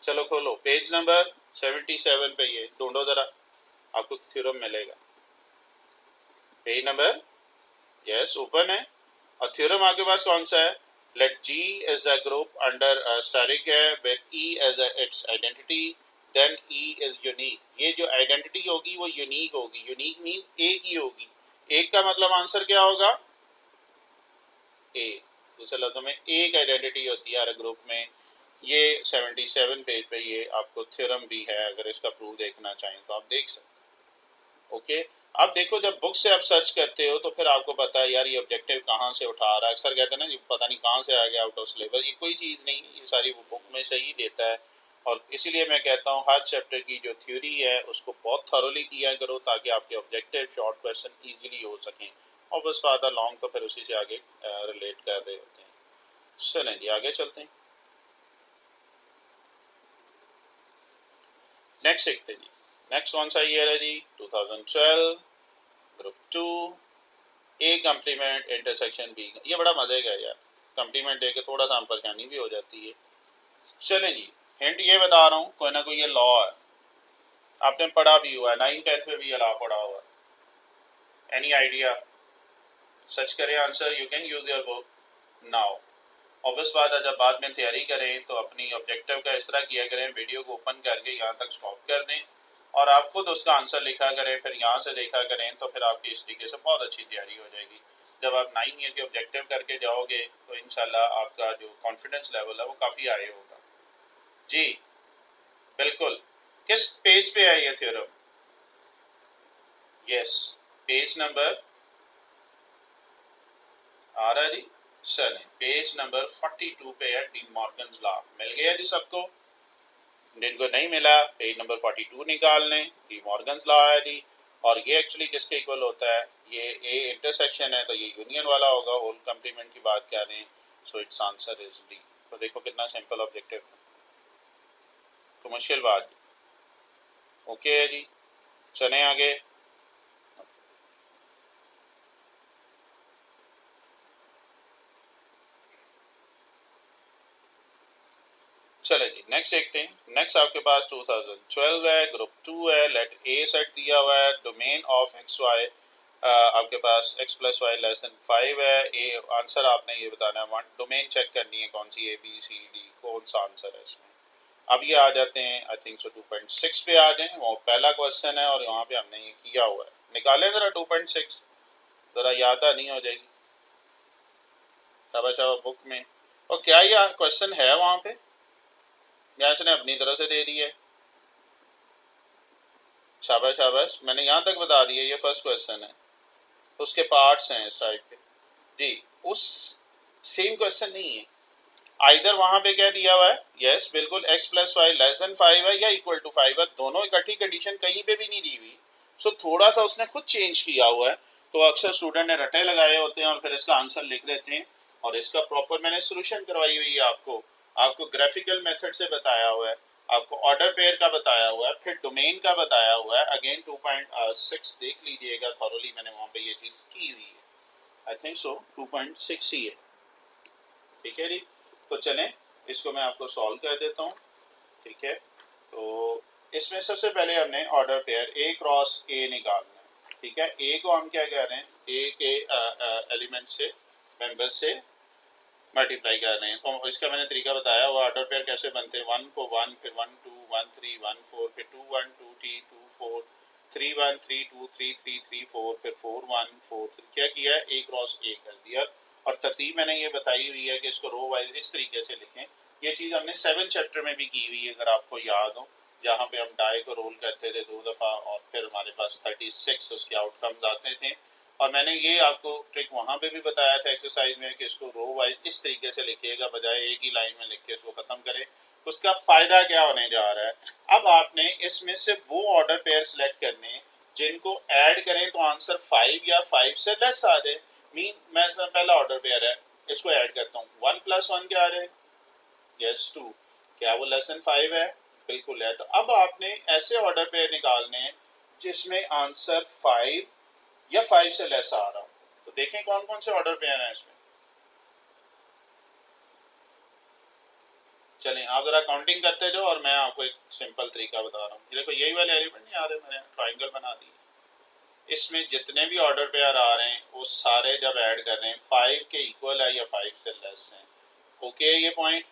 चलो खोलो पेज नंबर 77 पे, ये ढूंढो जरा, आपको थ्योरम मिलेगा। पेज नंबर यस ओपन है और थ्योरम आपके पास कौन सा है? Let G is a group under static है with E as its identity, then E is unique. ये जो आइडेंटिटी होगी वो यूनिक होगी। यूनिक मीन एक ही होगी। एक का मतलब आंसर क्या होगा? ए। दूसरे लफ्जों में एक आइडेंटिटी होती है हर ग्रुप में। ये 77 पेज पे ये आपको थ्योरम भी है, अगर इसका प्रूफ देखना चाहें तो आप देख सकते हैं। ओके, अब देखो जब बुक से आप सर्च करते हो तो फिर आपको पता है यार ये ऑब्जेक्टिव कहाँ से उठा रहा है। अक्सर कहते हैं ना जी पता नहीं कहाँ से आ गया आउट ऑफ सिलेबस, ये कोई चीज़ नहीं है, ये सारी वो बुक में से ही देता है। और इसीलिए मैं कहता हूँ हर चैप्टर की जो थ्योरी है उसको बहुत थॉरोली किया करो ताकि आपके ऑब्जेक्टिव शॉर्ट क्वेश्चन ईजिली हो सकें, और बस फादर लॉन्ग तो फिर उसी से आगे रिलेट कर रहे होते हैं। चलें जी आगे चलते हैं। नेक्स्ट देखते हैं जी। नेक्स्ट कौन सा ईयर है जी? 2012 group 2 A complement intersection B. ये बड़ा मजे का यार, कम्प्लीमेंट दे के थोड़ा सा परेशानी भी हो जाती है। चलें जी, हिंट ये बता रहा हूँ, कोई ना कोई ये लॉ है, आपने पढ़ा भी हुआ है, 9th-10th में भी ये लॉ पढ़ा हुआ है। Any idea? सर्च करें answer, you can use your book now. Obvious बात है जब बाद में तैयारी करें तो अपनी ऑब्जेक्टिव का इस तरह किया करें, वीडियो को ओपन करके यहाँ तक स्टॉप कर दें और आप खुद उसका आंसर लिखा करें, फिर यहाँ से देखा करें, तो फिर आपकी इस तरीके से बहुत अच्छी तैयारी हो जाएगी। जब आप 9 ईयर के ऑब्जेक्टिव करके जाओगे तो इंशाल्लाह आपका जो कॉन्फिडेंस लेवल है वो काफ़ी हाई होगा। जी बिल्कुल। किस पेज पे है ये थ्योरम? यस, पेज नंबर आ रहा है जी। चलें, पेज नंबर 42 पे है डी मॉर्गन्स लॉ। मिल गया जी सबको? जिनको नहीं मिला पेज नंबर 42 निकाल लें, डी मॉर्गन्स लॉ है जी। और ये एक्चुअली किसके इक्वल होता है? ये ए इंटरसेक्शन है तो ये यूनियन वाला होगा, होल कम्प्लीमेंट की बात कर रहे हैं, so it's answer is D. तो देखो कितना सिंपल ऑब्जेक्टिव है, तो मुश्किल बात। ओके है जी, चलें आगे। चले जी नेक्स्ट देखते हैं। नेक्स्ट आपके पास 2012 है, ग्रुप 2 है, लेट ए सेट दिया हुआ है, डोमेन ऑफ एक्स वाई आपके पास x plus y less than 5 है। ए आंसर आपने ये बताना है, डोमेन चेक करनी है कौन सी, ए बी सी डी, कौन सा आंसर है इसमें। अब ये आ जाते हैं आई थिंक सो 2.6 पे आ जाए, वो पहला क्वेश्चन है और यहाँ पे हमने ये किया हुआ है। निकालें जरा 2.6, जरा याद नहीं हो जाएगी शाबाश शाबाश बुक में। और क्या ये क्वेश्चन है वहाँ पे या इसने अपनी तरफ से दे दी है? शाबाश शाबाश, मैंने यहाँ तक बता दिया, ये फर्स्ट क्वेश्चन है, उसके पार्ट्स हैं इस टाइप के जी। उस सेम क्वेश्चन नहीं है, आइदर वहां पे क्या दिया हुआ है, यस बिल्कुल x plus y less than 5 है या इक्वल टू 5 है, दोनों इकट्ठी कंडीशन कहीं पे भी नहीं दी हुई। सो थोड़ा सा उसने खुद चेंज किया हुआ है, तो अक्सर स्टूडेंट ने रटे लगाए होते हैं और फिर इसका आंसर लिख देते हैं। और इसका प्रॉपर मैंने सोल्यूशन करवाई हुई है, आपको ग्राफिकल मेथड से बताया हुआ है, आपको ऑर्डर पेयर का बताया हुआ है, फिर डोमेन का बताया हुआ है। अगेन 2.6 देख लीजिएगा थॉरोली, मैंने वहां पे ये चीज की हुई है, आई थिंक सो 2.6 ही है। ठीक है जी, तो चलें इसको मैं आपको सॉल्व कर देता हूँ। ठीक है, तो इसमें सबसे पहले हमने ऑर्डर पेयर ए क्रॉस ए निकालना है। ठीक है, ए को हम क्या कह रहे हैं, ए के एलिमेंट से, मेंबर से मल्टीप्लाई कर रहे हैं। तो इसका मैंने तरीका बताया हुआ, ऑर्डर पेयर कैसे बनते हैं, 1 को 1, फिर 1 2 1 3 1 4, फिर 2 1 2 3 2 4, 3 1 3 2 3 3 3 4, फिर 4 1 4 3। क्या किया, ए क्रॉस ए कर दिया। और तरतीब मैंने ये बताई हुई है कि इसको रो वाइज इस तरीके से लिखें। ये चीज़ हमने 7 चैप्टर में भी की हुई है अगर आपको याद हो, जहाँ पे हम डाई को रोल करते थे 2 दफ़ा और फिर हमारे पास 36 उसके आउटकम्स आते थे। और मैंने ये आपको ट्रिक वहाँ पे भी बताया था एक्सरसाइज में कि इसको रो वाइज इस तरीके से लिखिएगा, बजाय एक ही लाइन में लिख के इसको खत्म करें। उसका फायदा क्या होने जा रहा है, अब आपने इसमें से वो ऑर्डर पेयर सिलेक्ट करने जिनको ऐड करें तो आंसर 5 या 5 से लेस आ जाए। मीन मैं पहला ऑर्डर पेयर है, इसको ऐड करता हूँ, 1 + 1 क्या आ जाए, यस 2। क्या वो लेस देन 5 है? बिल्कुल है। तो अब आपने ऐसे ऑर्डर पेयर निकालने हैं जिसमें आंसर 5 या 5 से लेस आ रहा हो। तो देखें कौन कौन से ऑर्डर पेयर हैं इसमें। चलें आप जरा काउंटिंग करते जाओ और मैं आपको एक सिंपल तरीका बता रहा हूँ। देखो यही वाले एलिमेंट नहीं आ रहे, मैंने ट्राइंगल बना दी, इसमें जितने भी ऑर्डर पेयर आ रहे हैं वो सारे जब ऐड कर रहे हैं 5 के इक्वल है या 5 से लेस है। ओके, ये पॉइंट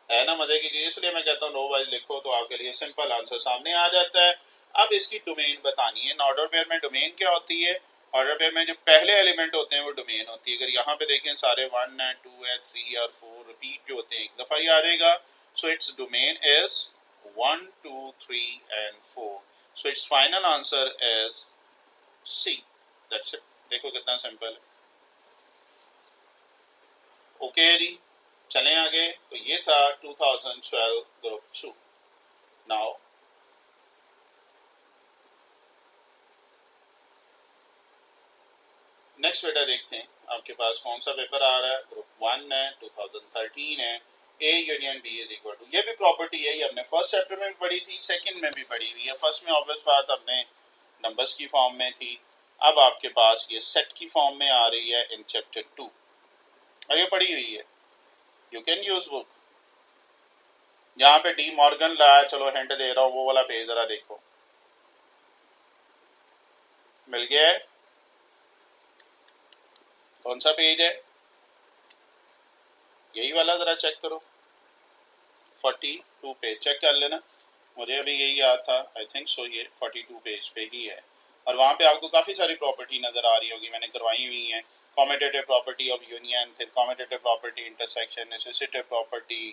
है ना मजे की चीज, इसलिए मैं कहता हूँ रो वाइज लिखो तो आपके लिए सिंपल आंसर सामने आ जाता है। अब इसकी डोमेन बतानी है। ऑर्डर पेयर में डोमेन क्या होती है, ऑर्डर पेयर में जो पहले एलिमेंट होते हैं वो डोमेन होती है। अगर यहाँ पे देखें सारे 1 है 2 है 3 और 4 रिपीट जो होते हैं एक दफा ही आ जाएगा। So it's domain is 1 2 3 and 4। So it's final answer is C. That's it. देखो कितना सिंपल है। ओके जी, चलें आगे। तो ये था 2012 ग्रुप 2। नाउ नेक्स्ट बेटा देखते हैं आपके पास कौन सा पेपर आ रहा है। ग्रुप 1 है, 2013 है। A union B is equal to, ये भी प्रॉपर्टी है, ये हमने फर्स्ट चैप्टर में भी पढ़ी थी, सेकंड में भी पढ़ी हुई है। फर्स्ट में ऑब्वियस बात हमने नंबर्स की फॉर्म में थी, अब आपके पास ये सेट की फॉर्म में आ रही है इन चैप्टर 2 और ये पढ़ी हुई है। You can use book. यहाँ पे डी मॉर्गन लाया, चलो हिंट दे रहा हूँ, वो वाला पेज जरा देखो, मिल गया है। कौन सा पेज है? यही वाला, जरा चेक करो। 42 पेज चेक कर लेना, मुझे अभी यही याद था, आई थिंक सो ये 42 पेज पे ही है। और वहाँ पे आपको काफ़ी सारी प्रॉपर्टी नज़र आ रही होगी, मैंने करवाई हुई हैं। कॉमेटेटिव प्रॉपर्टी ऑफ यूनियन, फिर कॉमेटेटिव प्रॉपर्टी इंटरसेक्शन, नेसेसिटिव प्रॉपर्टी।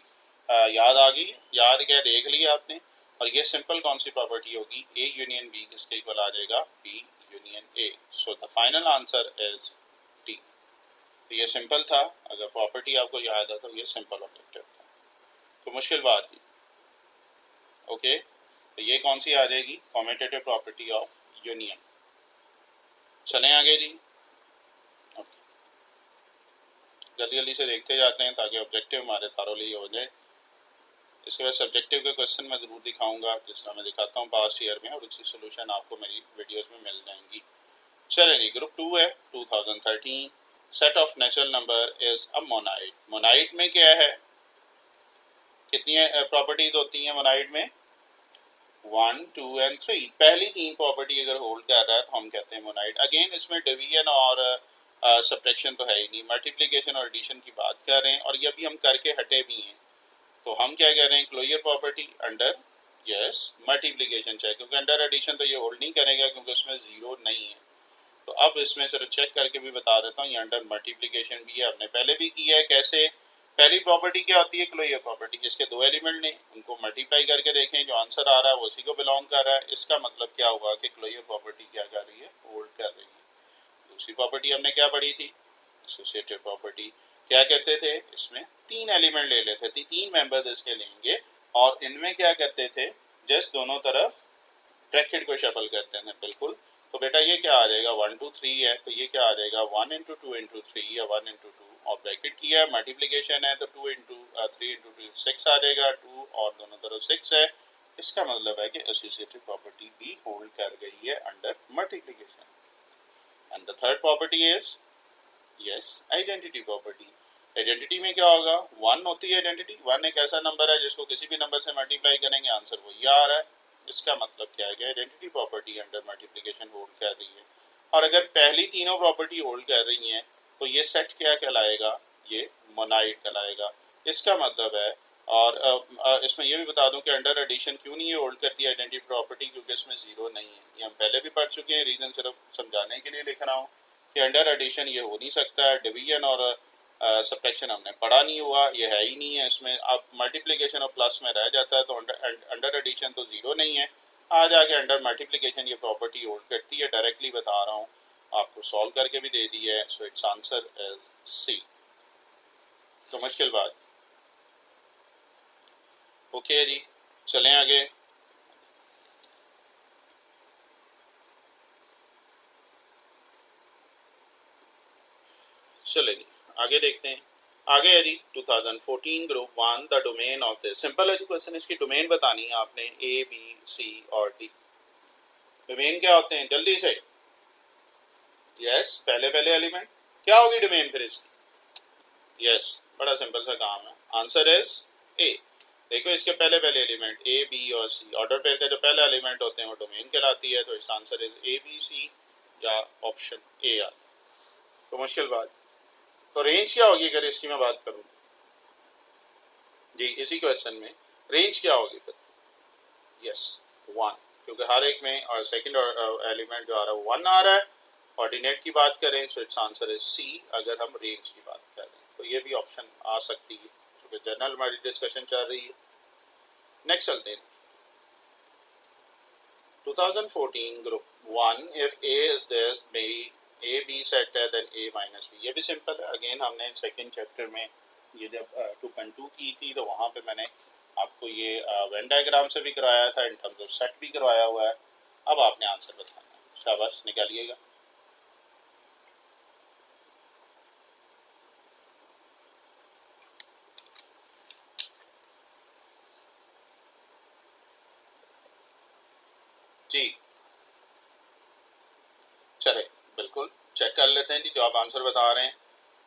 याद आ गई? याद क्या देख लिया आपने? और ये सिंपल कौन सी प्रॉपर्टी होगी? ए यूनियन बी किसके इक्वल आ जाएगा? B union A. So the final answer is D. तो ये सिंपल था, अगर प्रॉपर्टी आपको याद है तो ये सिंपल ऑब्जेक्टिव था, तो मुश्किल बात नहीं। ओके, तो ये कौन सी आ जाएगी? Commutative property of union. चलें आगे जी। ओके, जल्दी जल्दी से देखते जाते हैं ताकि ऑब्जेक्टिव हमारे थारोली हो जाए। इसके बाद सब्जेक्टिव के क्वेश्चन मैं ज़रूर दिखाऊंगा, जिस तरह मैं दिखाता हूँ पास्ट ईयर में, और उसकी सोल्यूशन आपको मेरी वीडियोस में मिल जाएंगी। चलें जी, ग्रुप 2 है, 2013। Set of natural number is a monoid. Monoid में क्या है? कितनी प्रॉपर्टीज होती हैं मोनाइड में? 1, 2 एंड 3। पहली 3 प्रॉपर्टी अगर होल्ड कर रहा है तो हम कहते हैं मोनाइड। अगेन इसमें डिवीजन और सब्ट्रैक्शन तो है ही नहीं, मल्टीप्लिकेशन और एडिशन की बात कर रहे हैं, और ये अभी हम करके हटे भी हैं। तो हम क्या कह रहे हैं? Closure property under yes multiplication चाहिए, क्योंकि अंडर एडिशन तो ये होल्ड नहीं करेगा क्योंकि उसमें जीरो नहीं है। तो अब इसमें सिर्फ चेक करके भी बता देता हूँ, ये अंडर मल्टीप्लिकेशन भी है, हमने पहले भी किया है। कैसे? पहली प्रॉपर्टी क्या होती है? Closure property. इसके दो एलिमेंट ने, उनको मल्टीप्लाई करके देखें, जो आंसर आ रहा है वो उसी को बिलोंग कर रहा है। इसका मतलब क्या हुआ कि क्लोजर प्रॉपर्टी क्या कर रही है? होल्ड कर रही है। दूसरी प्रॉपर्टी हमने क्या पढ़ी थी? Associative property. क्या कहते थे? इसमें 3 एलिमेंट ले लेते थे, 3 मेंबर्स इसके लेंगे, और इनमें क्या करते थे? जस्ट दोनों तरफ ब्रैकेट को शफल करते हैं, बिल्कुल। तो बेटा ये क्या आ जाएगा? 1 2 3 है, तो ये क्या आ जाएगा? 1 into 2 into 3 या 1 into 2, और ब्रैकेट किया है, मल्टीप्लिकेशन है, तो 2 into 3 into 2 6 आ जाएगा, 2 और दोनों तरफ 6 है। इसका मतलब है कि एसोसिएटिव प्रॉपर्टी भी होल्ड कर गई है under multiplication. And the third property is yes identity property. Identity में क्या होगा? 1 होती है आइडेंटिटी। 1 एक ऐसा नंबर है जिसको किसी भी नंबर से मल्टीप्लाई करेंगे आंसर वही आ रहा है। इसका मतलब क्या है कि identity property under multiplication hold कर रही है। और अगर पहली तीनों प्रॉपर्टी होल्ड कर रही हैं तो ये सेट क्या कहलाएगा? ये मोनाइड कहलाएगा। इसका मतलब है, और इसमें यह भी बता दूं कि अंडर एडिशन क्यों नहीं ये होल्ड करती है आइडेंटिटी प्रॉपर्टी, क्योंकि इसमें जीरो नहीं है। ये हम पहले भी पढ़ चुके हैं, रीजन सिर्फ समझाने के लिए लिख रहा हूँ कि अंडर एडिशन ये हो नहीं सकता है। डिवीजन और सब्ट्रैक्शन हमने पढ़ा नहीं हुआ, ये है ही नहीं है इसमें। अब मल्टीप्लिकेशन और प्लस में रह जाता है, तो अंडर एडिशन तो जीरो नहीं है। आ जाके अंडर मल्टीप्लिकेशन ये प्रॉपर्टी होल्ड करती है। डायरेक्टली बता रहा हूँ, आपको सॉल्व करके भी दे दी है। So it's answer is C. तो मुश्किल बात। ओके जी, चलें आगे। चले जी, आगे देखते हैं। आगे है जी 2014 group 1, the domain of this. Simple है जी क्वेश्चन, इसकी डोमेन बतानी है आपने, ए बी सी और डी। डोमेन क्या होते हैं? जल्दी से। यस, पहले पहले एलिमेंट। क्या होगी डोमेन फिर इसकी? यस, बड़ा सिंपल सा काम है। आंसर इज ए। देखो इसके पहले पहले एलिमेंट ए बी और सी, ऑर्डर पेयर का जो पहला एलिमेंट होते हैं वो डोमेन कहलाती है। तो इसका answer is A B C या ऑप्शन ए आर। तो मुश्किल बात। तो रेंज क्या होगी अगर इसकी मैं बात करूं जी? इसी क्वेश्चन में रेंज क्या होगी फिर? यस, 1, क्योंकि हर एक में और सेकंड एलिमेंट जो आ रहा है वो 1 आ रहा है। ऑर्डिनेट की बात करें तो इट्स आंसर इज सी, अगर हम रेंज की बात करें तो ये भी ऑप्शन आ सकती है, क्योंकि जनरल हमारी डिस्कशन चल रही है। नेक्स्ट चलते हैं, 2014 group 1 if A is this, A B set है, then A माइनस B। ये भी सिंपल है। अगेन हमने सेकेंड चैप्टर में ये जब 2.2 की थी तो वहाँ पे मैंने आपको ये वेन डायग्राम से भी करवाया था, इन टर्म्स ऑफ सेट भी करवाया हुआ है। अब आपने आंसर बताना है, शाबाश निकालिएगा। जी चले बिल्कुल चेक कर लेते हैं जी, जो आप आंसर बता रहे हैं।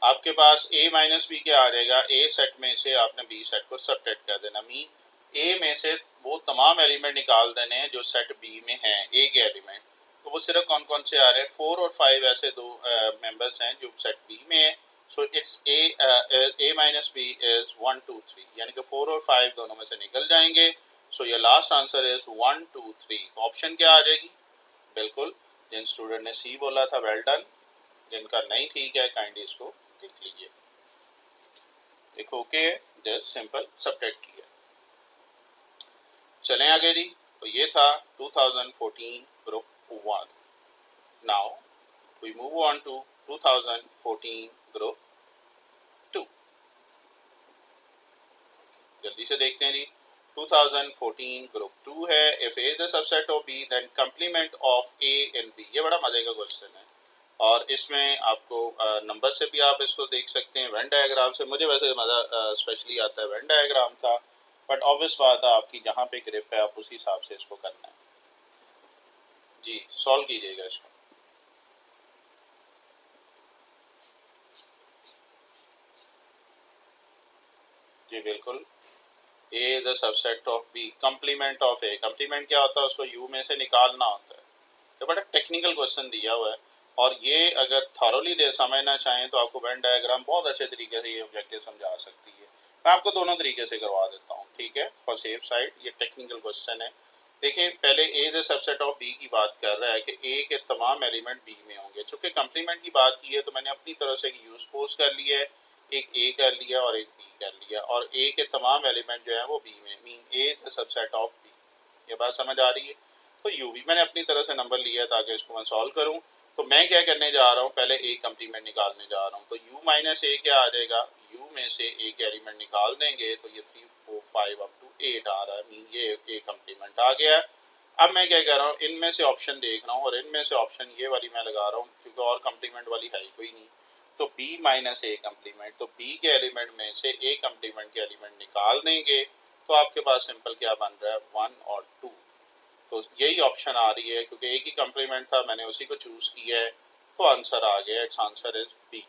आपके पास a माइनस बी क्या आ जाएगा, a सेट में से आपने b सेट को सबट्रैक्ट कर देना। मीन a में से वो तमाम एलिमेंट निकाल देने हैं जो सेट b में हैं, a के एलिमेंट। तो वो सिर्फ कौन कौन से आ रहे हैं, 4 और 5 ऐसे दो मेंबर्स हैं जो सेट b में है। So it's a minus B is 1 2 3, यानी कि 4 और 5 दोनों में से निकल जाएंगे। सो ये लास्ट आंसर इज 1 2 3। ऑप्शन क्या आ जाएगी, बिल्कुल जिन स्टूडेंट ने सी बोला था वेल डन, जिनका नहीं ठीक है काइंडली इसको देख लीजिए। देखो ओके, जस्ट सिंपल सबट्रैक्ट किया। चलें आगे जी। तो ये था 2014 group 1। Now we move on to 2014 group 2। जल्दी से देखते हैं जी। 2014 ग्रुप 2 है। If A is the subset of B then complement of A in B. ये बड़ा मजे का क्वेश्चन है और इसमें आपको नंबर से भी आप इसको देख सकते हैं, वेन डायग्राम से। मुझे वैसे मज़ा स्पेशली आता है वेन डायग्राम था, बट ऑब्वियस बात है आपकी जहाँ पे ग्रिप है आप उसी हिसाब से इसको करना है। जी सॉल्व कीजिएगा इसको। जी बिल्कुल, A the subset of B, complement of A. Complement क्या होता है, उसको यू में से निकालना होता है। तो बड़ा टेक्निकल क्वेश्चन दिया हुआ है और ये अगर थॉरोली समझना चाहें तो आपको वेन डायग्राम बहुत अच्छे तरीके से ये ऑब्जेक्टिव समझा सकती है। मैं आपको दोनों तरीके से करवा देता हूँ, ठीक है, फॉर सेफ साइड। ये टेक्निकल क्वेश्चन है। देखिए पहले ए द सबसेट ऑफ बी की बात कर रहा है कि ए के तमाम एलिमेंट बी में होंगे। चूंकि कंप्लीमेंट की बात की है तो मैंने अपनी तरफ से यूज पोज कर लिया है, एक ए कर लिया और एक बी कर लिया, और ए के तमाम एलिमेंट जो है वो बी में, mean A is the subset of B. ये बात समझ आ रही है। तो यू भी मैंने अपनी तरफ से नंबर लिया ताकि इसको मैं सॉल्व करूं। तो मैं क्या करने जा रहा हूं, पहले ए कंप्लीमेंट निकालने जा रहा हूं। तो u माइनस ए क्या आ जाएगा, u में से ए के एलिमेंट निकाल देंगे तो ये 3 4 5 अप टू 8 आ रहा है, मीन ये ए कंप्लीमेंट आ गया। अब मैं क्या कर रहा हूँ, इनमें से ऑप्शन देख रहा हूँ और इनमें से ऑप्शन ये वाली मैं लगा रहा हूँ क्योंकि और कंप्लीमेंट वाली है ही कोई नहीं। तो b माइनस ए कंप्लीमेंट, तो b के एलिमेंट में से a कंप्लीमेंट के एलिमेंट निकाल देंगे तो आपके पास सिंपल क्या बन रहा है, 1 और 2। तो यही ऑप्शन आ रही है क्योंकि एक ही कंप्लीमेंट था, मैंने उसी को चूज किया है तो आंसर आ गया। It's answer is B.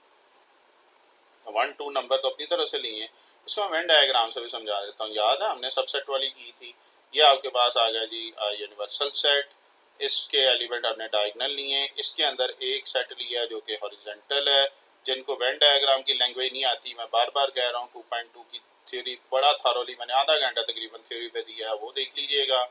1 2 number तो अपनी तरह से लिए हैं, इसको मैं वेन डायग्राम से भी समझा देता हूँ। याद है हमने सबसेट वाली की थी। ये आपके पास आ गया जी यूनिवर्सल सेट। इसके एलिमेंट हमने डायगोनल लिए हैं। इसके अंदर एक सेट लिया जो कि हॉरिजॉन्टल है। जिनको वेन डायग्राम की लैंग्वेज नहीं आती, मैं बार बार कह रहा हूँ 2.2 की थ्योरी बड़ा थारोली मैंने आधा घंटा तकरीबन थ्योरी पे दिया है, वो देख लीजिएगा।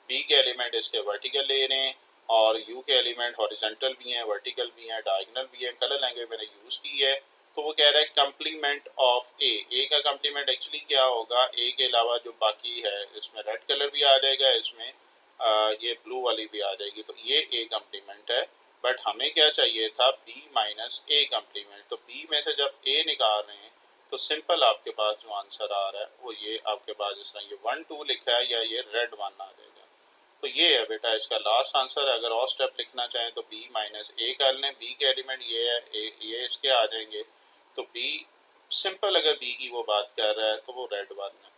बी के एलिमेंट इसके वर्टिकल ले रहे हैं और यू के एलिमेंट हॉरिजॉन्टल भी हैं, वर्टिकल भी हैं, डायगोनल भी हैं। कलर लैंग्वेज मैंने यूज़ की है। तो वो कह रहा है कंप्लीमेंट ऑफ ए। ए का कंप्लीमेंट एक्चुअली क्या होगा, ए के अलावा जो बाकी है इसमें रेड कलर भी आ जाएगा, इसमें ये ब्लू वाली भी आ जाएगी, तो ये ए कंप्लीमेंट है। बट हमें क्या चाहिए था, बी माइनस ए कंप्लीमेंट। तो बी में से जब ए निकाल रहे हैं तो सिंपल आपके पास जो आंसर आ रहा है वो ये आपके पास जिस तरह ये 1 2 लिखा है या ये रेड 1 आ जाएगा। तो ये है बेटा इसका लास्ट आंसर। अगर और स्टेप लिखना चाहें तो बी माइनस ए कर लें। बी के एलिमेंट ये है, ये इसके आ जाएंगे। तो बी सिंपल, अगर बी की वो बात कर रहा है तो वो रेड 1 है।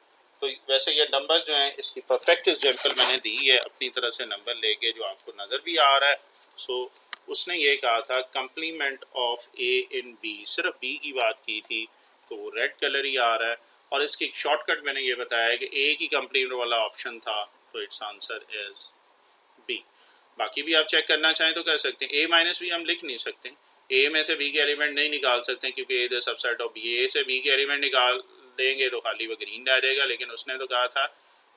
तो वैसे ये नंबर जो है इसकी परफेक्ट एग्जाम्पल मैंने दी है अपनी तरह से नंबर लेके, जो आपको नज़र भी आ रहा है। सो उसने ये कहा था complement of A in B, सिर्फ बी की बात की थी तो वो रेड कलर ही आ रहा है। और इसकी शॉर्टकट मैंने ये बताया कि ए की कंप्लीमेंट वाला ऑप्शन था, तो इट्स आंसर इज बी। बाकी भी आप चेक करना चाहें तो कर सकते हैं। ए माइनस बी हम लिख नहीं सकते, ए में से बी के एलिमेंट नहीं निकाल सकते क्योंकि ए द सबसेट ऑफ बी। ए से बी के एलिमेंट निकाल देंगे तो खाली वो ग्रीन आ जाएगा, लेकिन उसने तो कहा था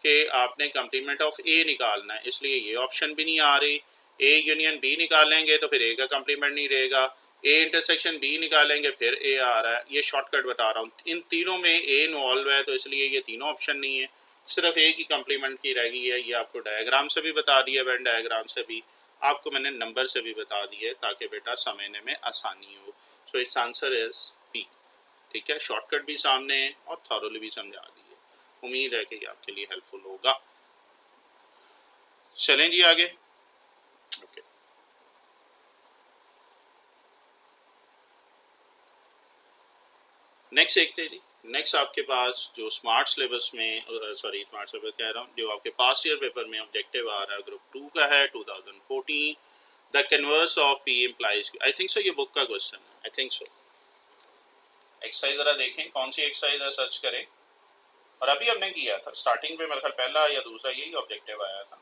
कि आपने कंप्लीमेंट ऑफ ए निकालना है, इसलिए ये ऑप्शन भी नहीं आ रही। ए यूनियन बी निकालेंगे तो फिर ए का कंप्लीमेंट नहीं रहेगा, ए इंटरसेक्शन बी निकालेंगे फिर ए आ रहा है। ये शॉर्टकट बता रहा हूँ, इन तीनों में ए इन्वॉल्व है तो इसलिए ये तीनों ऑप्शन नहीं है, सिर्फ ए की कंप्लीमेंट की रह गई है। ये आपको डायग्राम से भी बता दिया, वेन डायग्राम से भी। आपको मैंने नंबर से भी बता दिए ताकि बेटा समझने में आसानी हो। So it's answer is P. ठीक है, शॉर्टकट भी सामने है और थॉरोली भी समझा दी है। उम्मीद है कि ये आपके लिए हेल्पफुल होगा। चलें जी आगे। ओके, नेक्स्ट देखते हैं जी। नेक्स्ट आपके पास जो स्मार्ट सिलेबस में, सॉरी स्मार्ट सिलेबस कह रहा हूँ, जो आपके पास्ट ईयर पेपर में ऑब्जेक्टिव आ रहा है ग्रुप 2 का है 2014, the converse of P implies. I think so ये बुक का क्वेश्चन है, आई थिंक सो। एक्सरसाइज जरा देखें कौन सी एक्सरसाइज है, सर्च करें। और अभी हमने किया था स्टार्टिंग पे, मेरे ख्याल पहला या दूसरा यही ऑब्जेक्टिव आया था।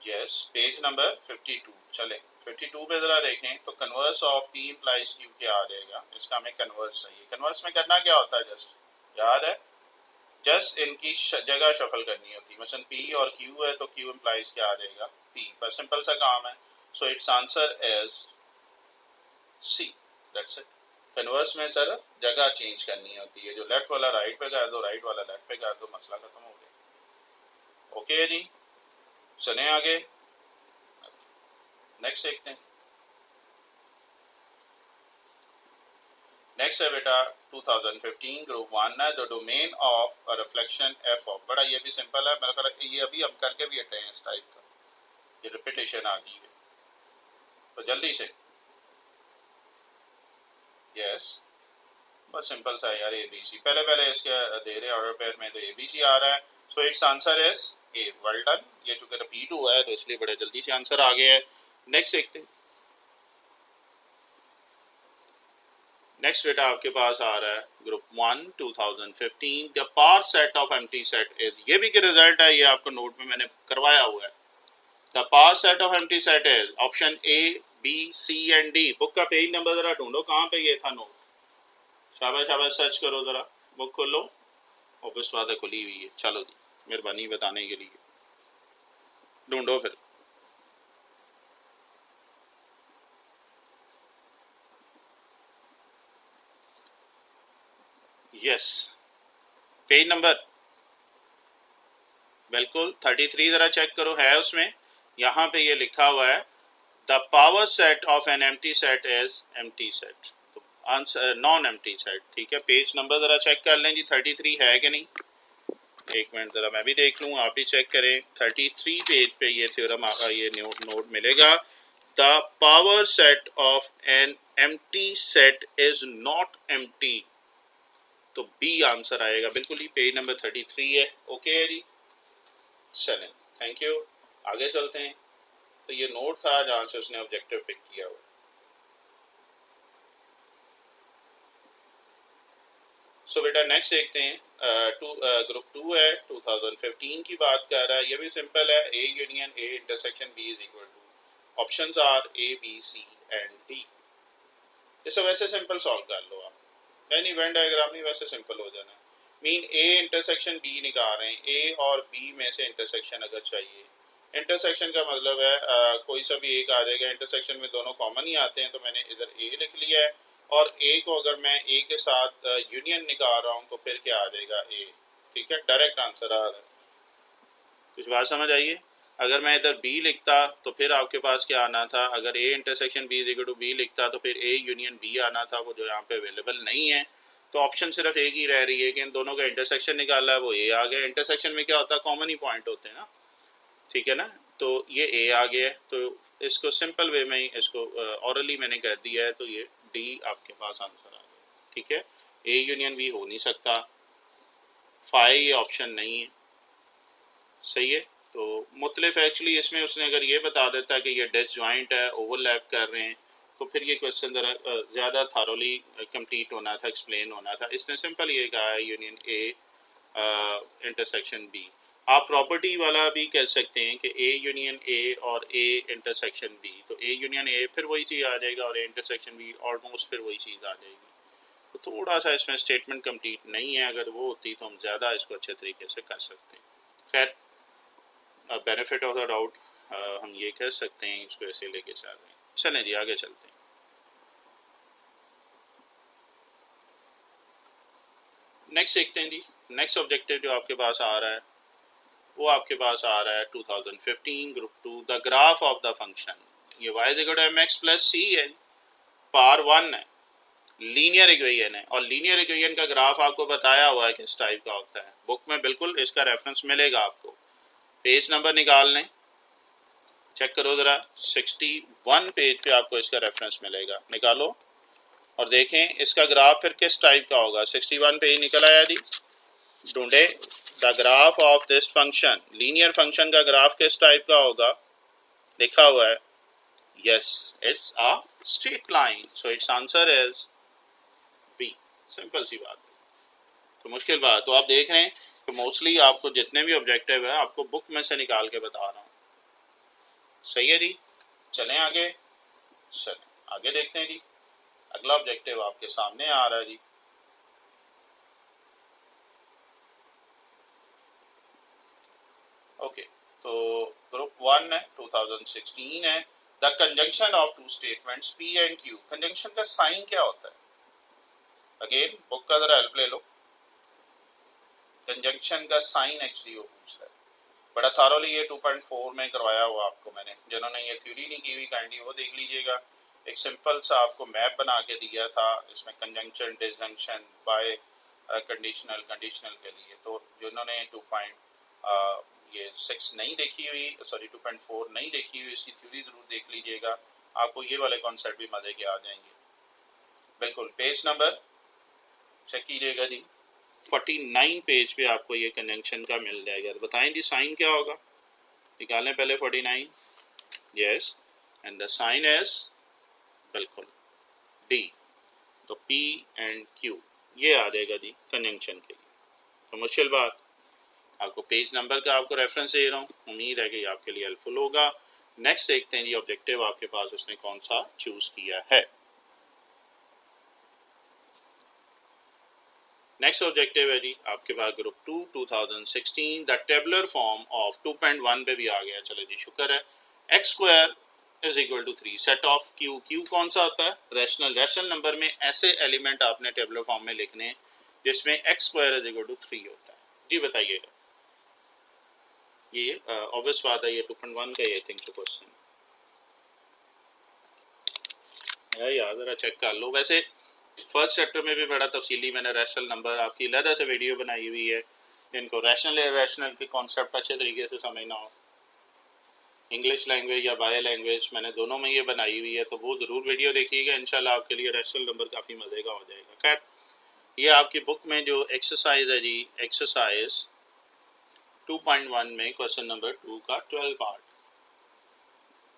Yes, page number 52। चले 52 पे जरा देखें तो converse of P implies Q क्या आ जाएगा। इसका हमें कन्वर्स चाहिए। कन्वर्स में करना क्या होता है, जस्ट याद है, जस्ट इनकी जगह शफल करनी होती है। मसलन पी और क्यू है तो क्यू इम्प्लाइज क्या आ जाएगा, पी। बस सिंपल सा काम है। So it's answer is C, that's it. Converse में सर जगह चेंज करनी होती है, जो लेफ्ट वाला राइट पे कर दो, राइट वाला लेफ्ट पे कर दो, मसला खत्म हो गया। ओके जी, चलें आगे। नेक्स्ट देखते हैं। नेक्स्ट है बेटा 2015 ग्रुप 1 है, the domain of a reflection F of. बड़ा ये भी सिंपल है, मेरे ख्याल ये अभी हम करके भी हटे हैं इस टाइप का, ये रिपीटेशन आ गई है तो जल्दी से। यस, बस सिंपल सा है यार, ए बी सी। पहले पहले इसके दे रहे ऑर्डर पेयर में तो ए बी सी आ रहा है। So it's answer is A. Well done. ये चूंकि रिपीट हुआ है तो इसलिए बड़े जल्दी से आंसर आ गया है। नेक्स्ट देखते हैं। नेक्स्ट बेटा आपके पास आ रहा है group 1 2015, the power set of empty set is. ये भी के रिजल्ट है, ये आपको नोट में मैंने करवाया हुआ है। The power set of empty set is option A B C and D. Book का पेज नंबर जरा ढूंढो, कहाँ पे ये था नोट। शाबाश शाबाश, सर्च करो जरा, बुक खोलो। ऑफिस वादा खुली हुई है। चलो जी, मेहरबानी बताने के लिए। ढूंढो फिर। यस, पेज नंबर बिल्कुल 33 जरा चेक करो, है उसमें। यहाँ पे ये लिखा हुआ है the power set of an empty set is empty set. तो आंसर नॉन एम्प्टी सेट। ठीक है, पेज नंबर जरा चेक कर लें जी, 33 है कि नहीं। एक मिनट जरा मैं भी देख लूँ, आप भी चेक करें। 33 पेज पे ये थ्योरम ये नोट मिलेगा। The power set of an empty set is not empty. तो बी आंसर आएगा बिल्कुल ही, पेज नंबर 33 है। ओके है जी, चलें, थैंक यू। आगे चलते हैं। तो ये नोट था जहाँ से उसने ऑब्जेक्टिव पिक किया हुआ। सो बेटा नेक्स्ट देखते हैं। ग्रुप 2 है, 2015 की बात कर रहा है। ये भी सिंपल है, A union A intersection B is equal to, options are A B C and D. इसे वैसे सिंपल सॉल्व कर लो आप, यानी वेन डायग्राम नहीं, वैसे सिंपल हो जाना है। मीन ए इंटरसेक्शन बी निकाल रहे हैं, ए और बी में से इंटरसेक्शन अगर चाहिए। इंटरसेक्शन का मतलब है कोई सा भी एक आ जाएगा, इंटरसेक्शन में दोनों कॉमन ही आते हैं, तो मैंने इधर ए लिख लिया है। और ए को अगर मैं ए के साथ यूनियन निकाल रहा हूँ तो फिर क्या आ जाएगा, ए। ठीक है, डायरेक्ट आंसर आ रहा है। कुछ बात समझ आइए। अगर मैं इधर बी लिखता तो फिर आपके पास क्या आना था, अगर A intersection B is equal to B लिखता तो फिर ए यूनियन बी आना था, वो जो यहाँ पे अवेलेबल नहीं है। तो ऑप्शन सिर्फ एक ही रह रही है कि इन दोनों का इंटरसेक्शन निकाला है, वो ए आ गया। इंटरसेक्शन में क्या होता है, कॉमन ही पॉइंट होते हैं ना। ठीक है ना, तो ये ए आ गया है। तो इसको सिंपल वे में ही इसको ऑरली मैंने कर दिया है, तो ये डी आपके पास आंसर आ गया। ठीक है, ए यूनियन बी हो नहीं सकता, फाई ये ऑप्शन नहीं है। सही है, तो मुख्तलिफ एक्चुअली इसमें उसने अगर ये बता देता कि ये डिसजॉइंट है, ओवरलैप कर रहे हैं, तो फिर ये क्वेश्चन ज़रा ज़्यादा थारोली कंप्लीट होना था, एक्सप्लेन होना था। इसने सिंपल ये कहा है यूनियन ए इंटरसेक्शन बी। आप प्रॉपर्टी वाला भी कह सकते हैं कि ए यूनियन ए और ए इंटरसेक्शन बी। तो ए यूनियन ए फिर वही चीज़ आ जाएगा और ए इंटरसेक्शन बी ऑलमोस्ट फिर वही चीज़ आ जाएगी। तो थोड़ा सा इसमें स्टेटमेंट कंप्लीट नहीं है, अगर वो होती तो हम ज़्यादा इसको अच्छे तरीके से कर सकते हैं। खैर, बेनिफिट ऑफ द डाउट हम ये कह सकते हैं, इसको ऐसे लेके चल रहे हैं। चलें जी आगे चलते हैं। नेक्स्ट देखते हैं जी। नेक्स्ट ऑब्जेक्टिव जो आपके पास आ रहा है वो आपके पास आ रहा है 2015 group 2 the graph of the function, ये y is equal to M X plus C है, पावर 1 है, लीनियर इक्वेशन है, और लीनियर इक्वेशन का ग्राफ आपको बताया हुआ है किस टाइप का होता है, बुक में बिल्कुल इसका रेफरेंस मिलेगा आपको। पेज नंबर निकाल लें, चेक करो ज़रा, 61 पेज पे आपको इसका रेफरेंस मिलेगा, निकालो और देखें इसका ग्राफ फिर किस टाइप का होगा। 61 पेज निकल आया जी, ढूंढे the graph of this function, linear function का ग्राफ किस टाइप का होगा, लिखा हुआ है, yes it's a straight line, so it's answer is B. Simple सी बात, तो मुश्किल बात, तो आप देख रहे हैं कि मोस्टली आपको जितने भी ऑब्जेक्टिव है आपको बुक में से निकाल के बता रहा हूँ। सही है जी, चलें आगे, चलें आगे देखते हैं जी। अगला ऑब्जेक्टिव आपके सामने आ रहा है जी। ओके, तो ग्रुप 1 है, 2016 है। The conjunction of two statements P and Q, conjunction का साइन क्या होता है? अगेन बुक का जरा हेल्प ले लो, कंजंक्शन का साइन एक्चुअली वो पूछ रहा है। बड़ा थारोली ये 2.4 में करवाया हुआ आपको मैंने, जिन्होंने ये थ्योरी नहीं की हुई काइंडली वो देख लीजिएगा। एक सिंपल सा आपको मैप बना के दिया था, इसमें कंजंक्शन डिसजंक्शन बाय कंडीशनल के लिए, तो जिन्होंने 2.6 नहीं देखी हुई, सॉरी 2.4 नहीं देखी हुई, इसकी थ्योरी जरूर देख लीजिएगा, आपको ये वाले कॉन्सेप्ट भी मजे के आ जाएंगे। बिल्कुल पेज नंबर चेक कीजिएगा जी, 49 पेज पे आपको ये कंजंक्शन का मिल जाएगा। तो बताएं जी साइन क्या होगा, निकालें पहले 49, yes, and the sign is बिल्कुल डी, तो P एंड Q ये आ जाएगा जी कंजंक्शन के लिए। तो मुश्किल बात, आपको पेज नंबर का आपको रेफरेंस दे रहा हूँ, उम्मीद है कि आपके लिए हेल्पफुल होगा। नेक्स्ट देखते हैं जी ऑब्जेक्टिव आपके पास उसने कौन सा चूज किया है। नेक्स्ट ऑब्जेक्टिव है जी आपके पास group 2 2016 the tabular form of 2.1 पे भी आ गया, चलो जी शुक्र है। X square is equal to 3 set of Q, Q कौन सा होता है? रैशनल नंबर में ऐसे एलिमेंट आपने टेबुलर फॉर्म में लिखने जिसमें x square is equal to 3 होता है। जी बताइएगा, ये ऑब्वियस बात है, ये 2.1 का ये थिंक क्वेश्चन है यार, जरा चेक कर लो। वैसे फर्स्ट चैप्टर में भी बड़ा तफसीली मैंने रैशनल नंबर आपकी अलहदा से वीडियो बनाई हुई है, जिनको रैशनल के कॉन्सेप्ट अच्छे तरीके से समझना हो, इंग्लिश लैंग्वेज या बाय लैंग्वेज मैंने दोनों में ये बनाई हुई है, तो वो ज़रूर वीडियो देखिएगा, इंशाल्लाह आपके लिए रैशनल नंबर काफ़ी मज़े का हो जाएगा। खैर, ये आपकी बुक में जो एक्सरसाइज है जी, एक्सरसाइज 2.1 में क्वेश्चन नंबर 2 का 12 पार्ट,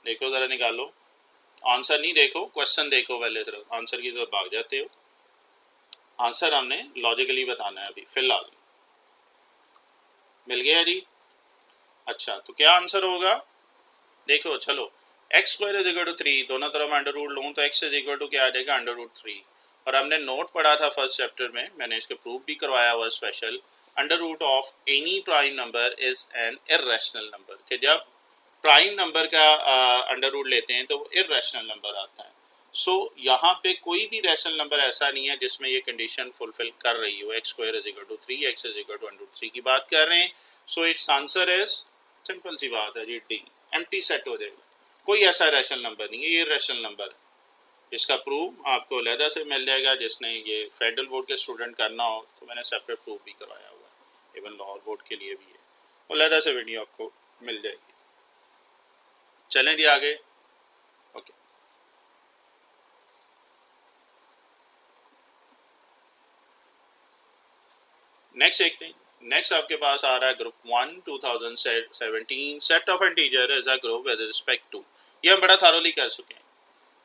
देखो ज़रा निकालो, आंसर नहीं देखो, क्वेश्चन देखो पहले, सिर्फ आंसर की तरफ भाग जाते हो। आंसर हमने लॉजिकली बताना है अभी फिलहाल। मिल गया जी? अच्छा, तो क्या आंसर होगा, देखो चलो, x square is equal to 3, दोनों तरफ अंडर रूट लूँ तो एक्स इज इक्वल टू क्या आ जाएगा, अंडर रूट 3। और हमने नोट पढ़ा था फर्स्ट चैप्टर में, मैंने इसके प्रूफ भी करवाया हुआ special, under root of any prime number is an irrational number, कि जब प्राइम नंबर का अंडर रूट लेते हैं तो वो इर्रेशनल नंबर आता है। सो यहाँ पे कोई भी रैशनल नंबर ऐसा नहीं है जिसमें ये कंडीशन फुलफिल कर रही हो, X square is equal to 3, X is equal to under root 3 की बात कर रहे हैं। So it's answer is simple सी बात है जी, डी, एम्प्टी सेट हो जाएगा, कोई ऐसा रैशनल नंबर नहीं है, ये रैशनल नंबर है। इसका प्रूफ आपको अलहदा से मिल जाएगा, जिसने ये फेडरल बोर्ड के स्टूडेंट करना हो तो मैंने सेपरेट प्रूफ भी करवाया हुआ है, इवन लाहौर बोर्ड के लिए भी है, अलहदा से वीडियो आपको मिल जाएगी। चलें जी आगे, ओके। नेक्स्ट देखते हैं, नेक्स्ट आपके पास आ रहा है group 1 2017 set of integer as a group with respect to, ये हम बड़ा थारोली कर चुके हैं,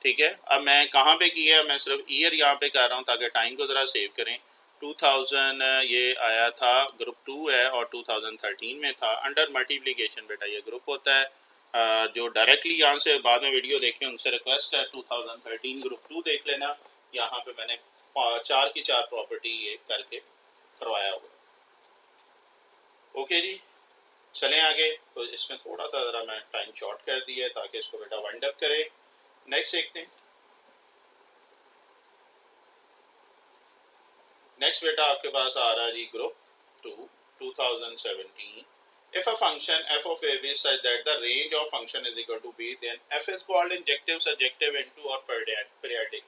ठीक है। अब मैं कहाँ पे किया है, मैं सिर्फ ईयर यहाँ पे कर रहा हूँ ताकि टाइम को ज़रा सेव करें। 2000 ये आया था, ग्रुप 2 है, और 2013 में था अंडर मल्टीप्लिकेशन, बेटा ये ग्रुप होता है। जो डायरेक्टली यहाँ से बाद में वीडियो देखें उनसे रिक्वेस्ट है 2013 ग्रुप 2 देख लेना, यहाँ पे मैंने 4 की 4 प्रॉपर्टी ये करके करवाया हुआ। ओके जी, चलें आगे, तो इसमें थोड़ा सा ज़रा मैं टाइम शॉर्ट कर दिया है ताकि इसको बेटा वाइंड अप करें। नेक्स्ट देखते हैं, नेक्स्ट बेटा आपके पास आ रहा है जी group 2 2017 If a function f of a is such that the range of function is equal to b, then f is called injective, surjective, into or periodic.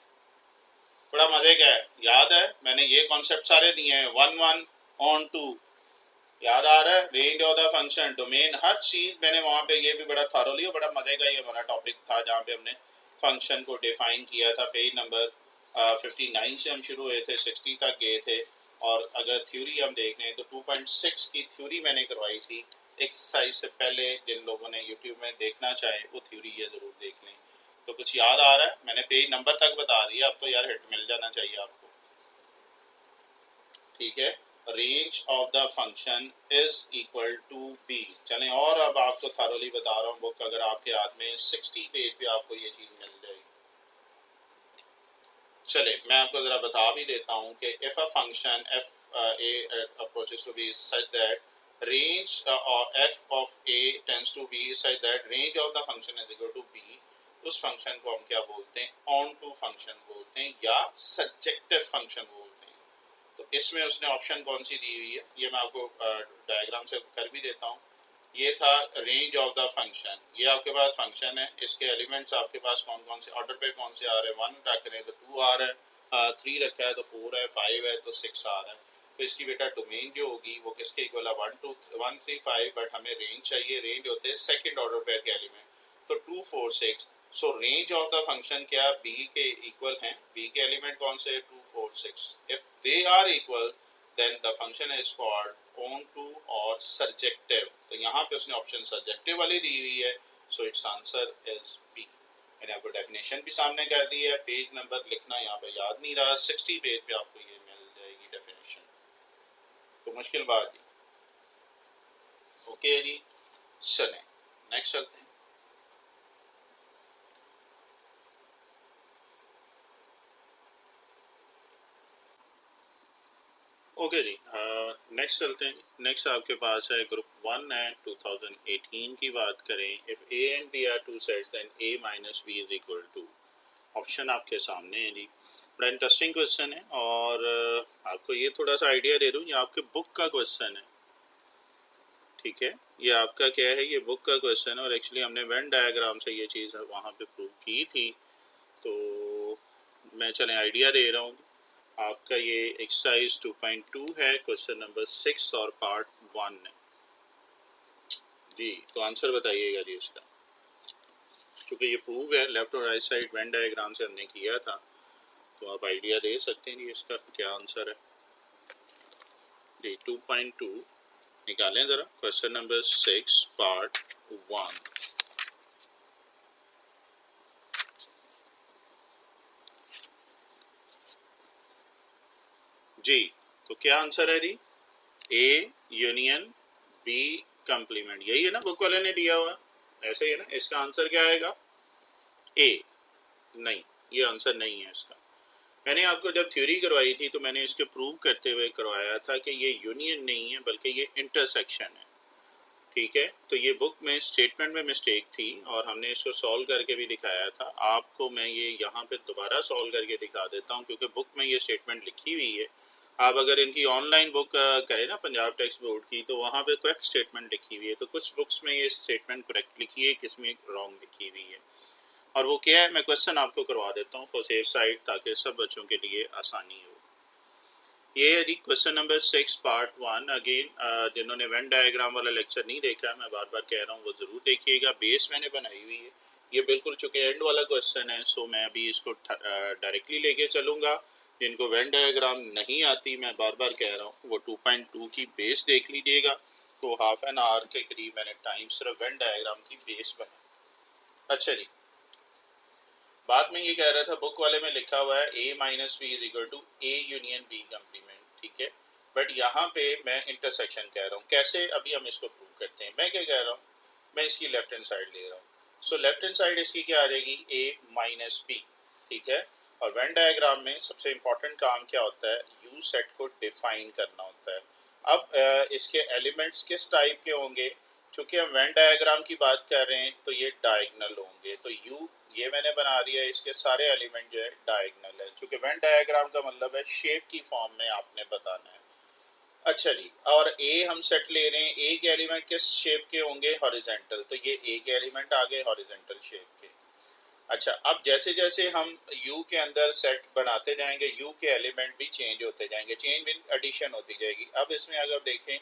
बड़ा मजे का है, याद है मैंने ये कॉन्सेप्ट सारे दिए हैं, 1 1 ऑन 2, याद आ रहा है, range of the function, domain, हर चीज मैंने वहां पे, ये भी बड़ा थॉरोली, बड़ा मजे का ये हमारा टॉपिक था जहाँ पे हमने फंक्शन को डिफाइन किया था। पेज नंबर 59 से हम शुरू हुए थे, 60 तक गए थे। और अगर थ्योरी हम देख लें तो 2.6 की थ्योरी मैंने करवाई थी एक्सरसाइज से पहले। जिन लोगों ने यूट्यूब में देखना चाहे वो थ्योरी ये जरूर देख लें। तो कुछ याद आ रहा है? मैंने पेज नंबर तक बता दिया, अब तो यार हिट मिल जाना चाहिए आपको, ठीक है। Range of the function is equal to B. चलें, और अब आपको थारोली बता रहा हूँ, बुक अगर आपके हाथ में 60 पेज पे आपको ये चीज मिल जाएगी। चले मैं आपको जरा बता भी देता हूँ कि if a function F A approaches to B such that range और F of A tends to B such that range of the function is equal to B, उस फंक्शन को हम क्या बोलते हैं? ऑन टू फंक्शन बोलते हैं या सब्जेक्टिव फंक्शन बोलते हैं। तो इसमें उसने ऑप्शन कौन सी दी हुई है, ये मैं आपको डायग्राम से कर भी देता हूँ। ये था रेंज ऑफ द फंक्शन, ये आपके पास फंक्शन है, इसके एलिमेंट्स आपके पास कौन कौन से ऑर्डर पे कौन से आ रहे हैं, 1 रख रहे हैं तो 2 आ रहा है, 3 रखा है तो 4 है, 5 है तो 6 आ रहा है। तो इसकी बेटा डोमेन जो होगी वो किसके इक्वल है? 1 2 1 3 5, बट हमें रेंज चाहिए, रेंज होते हैं सेकंड ऑर्डर पेयर के एलिमेंट, तो 2 4 6। So range of the function क्या बी के इक्वल हैं? बी के एलिमेंट कौन से? 2 4 6। If they are equal then the function is called on to or surjective। तो यहाँ पे उसने ऑप्शन सर्जेक्टिव वाली दी हुई है, so its answer is B। मैंने आपको डेफिनेशन भी सामने कर दी है, पेज नंबर लिखना यहाँ पे याद नहीं रहा, 60 पेज पे आपको ये मिल जाएगी डेफिनेशन। तो मुश्किल बात नहीं, ओके जी। चलें नेक्स्ट चलते हैं। ओके जी, नेक्स्ट चलते हैं। नेक्स्ट आपके पास है ग्रुप 1 है, 2018 की बात करें। If A and B are two sets then A minus B is equal to. Option आपके सामने है जी। बड़ा इंटरेस्टिंग क्वेश्चन है, और आपको ये थोड़ा सा आइडिया दे दूँ, ये आपके बुक का क्वेश्चन है, ठीक है। ये आपका क्या है, ये बुक का क्वेश्चन है, और एक्चुअली हमने वेन डायग्राम से ये चीज़ वहाँ पे प्रूव की थी। तो मैं चलें आइडिया दे रहा हूँ आपका। ये एक्सरसाइज 2.2 है, क्वेश्चन नंबर 6 और पार्ट 1 है जी। तो आंसर बताइएगा जी इसका, क्योंकि ये प्रूव है, लेफ्ट और राइट साइड वेन डायग्राम से हमने किया था, तो आप आइडिया दे सकते हैं जी इसका क्या आंसर है जी। 2.2 निकालें ज़रा, क्वेश्चन नंबर 6 पार्ट 1। जी तो क्या आंसर है जी? ए यूनियन बी कंप्लीमेंट, यही है ना बुक वाले ने दिया हुआ, ऐसे ही है ना। इसका आंसर क्या आएगा? ए। नहीं, ये आंसर नहीं है इसका। मैंने आपको जब थ्योरी करवाई थी तो मैंने इसके प्रूव करते हुए करवाया था कि ये यूनियन नहीं है बल्कि ये इंटरसेक्शन है, ठीक है। तो ये बुक में स्टेटमेंट में मिस्टेक थी और हमने इसको सॉल्व करके भी दिखाया था। आपको मैं ये यहाँ पे दोबारा सॉल्व करके दिखा देता हूँ, क्योंकि बुक में ये स्टेटमेंट लिखी हुई है। आप अगर इनकी ऑनलाइन बुक करें ना पंजाब टेक्स्ट बोर्ड की, तो वहाँ पे करेक्ट स्टेटमेंट लिखी हुई है। तो कुछ बुक्स में ये स्टेटमेंट करेक्ट लिखी है, किसमें रॉन्ग लिखी हुई है। और वो क्या है, मैं क्वेश्चन आपको करवा देता हूँ फॉर सेफ साइड, ताकि सब बच्चों के लिए आसानी हो। ये है जी क्वेश्चन नंबर 6 पार्ट 1। अगेन जिन्होंने वेन डायग्राम वाला लेक्चर नहीं देखा, मैं बार बार कह रहा हूँ वो ज़रूर देखिएगा। बेस मैंने बनाई हुई है, ये बिल्कुल चूँकि एंड वाला क्वेश्चन है, सो मैं अभी इसको डायरेक्टली लेके चलूँगा। जिनको वेन डायग्राम नहीं आती, मैं बार बार कह रहा हूँ वो 2.2 की बेस देख लीजिएगा। तो हाफ एन आवर के करीब मैंने टाइम सिर्फ वेन डायग्राम की बेस बना। अच्छा जी, बाद में ये कह रहा था बुक वाले में लिखा हुआ है a minus B is equal to A union B complement, ठीक है। बट यहाँ पे मैं इंटरसेक्शन कह रहा हूँ। कैसे? अभी हम इसको प्रूव करते हैं। मैं क्या कह रहा हूँ, मैं इसकी लेफ्ट हैंड साइड ले रहा हूँ। सो लेफ्ट हैंड साइड इसकी क्या आ जाएगी? a माइनस बी, ठीक है। और वेन डायग्राम में सबसे इंपॉर्टेंट काम क्या होता है? यू सेट को डिफाइन करना होता है। अब इसके एलिमेंट्स किस टाइप के होंगे? चूंकि हम वेन डायग्राम की बात कर रहे हैं तो ये डायगनल होंगे। तो यू ये मैंने बना दिया, इसके सारे एलिमेंट जो है डायगनल है। चूंकि वेन डायग्राम का मतलब है शेप की फॉर्म में आपने बताना है। अच्छा जी, और ए हम सेट ले रहे हैं, ए के एलिमेंट किस शेप के होंगे? हॉरिजेंटल, तो ये ए के एलिमेंट आ गए हॉरिजेंटल शेप के। अच्छा, अब जैसे जैसे हम यू के अंदर सेट बनाते जाएंगे, यू के एलिमेंट भी चेंज होते जाएंगे, चेंज मीन एडिशन होती जाएगी। अब इसमें अगर देखें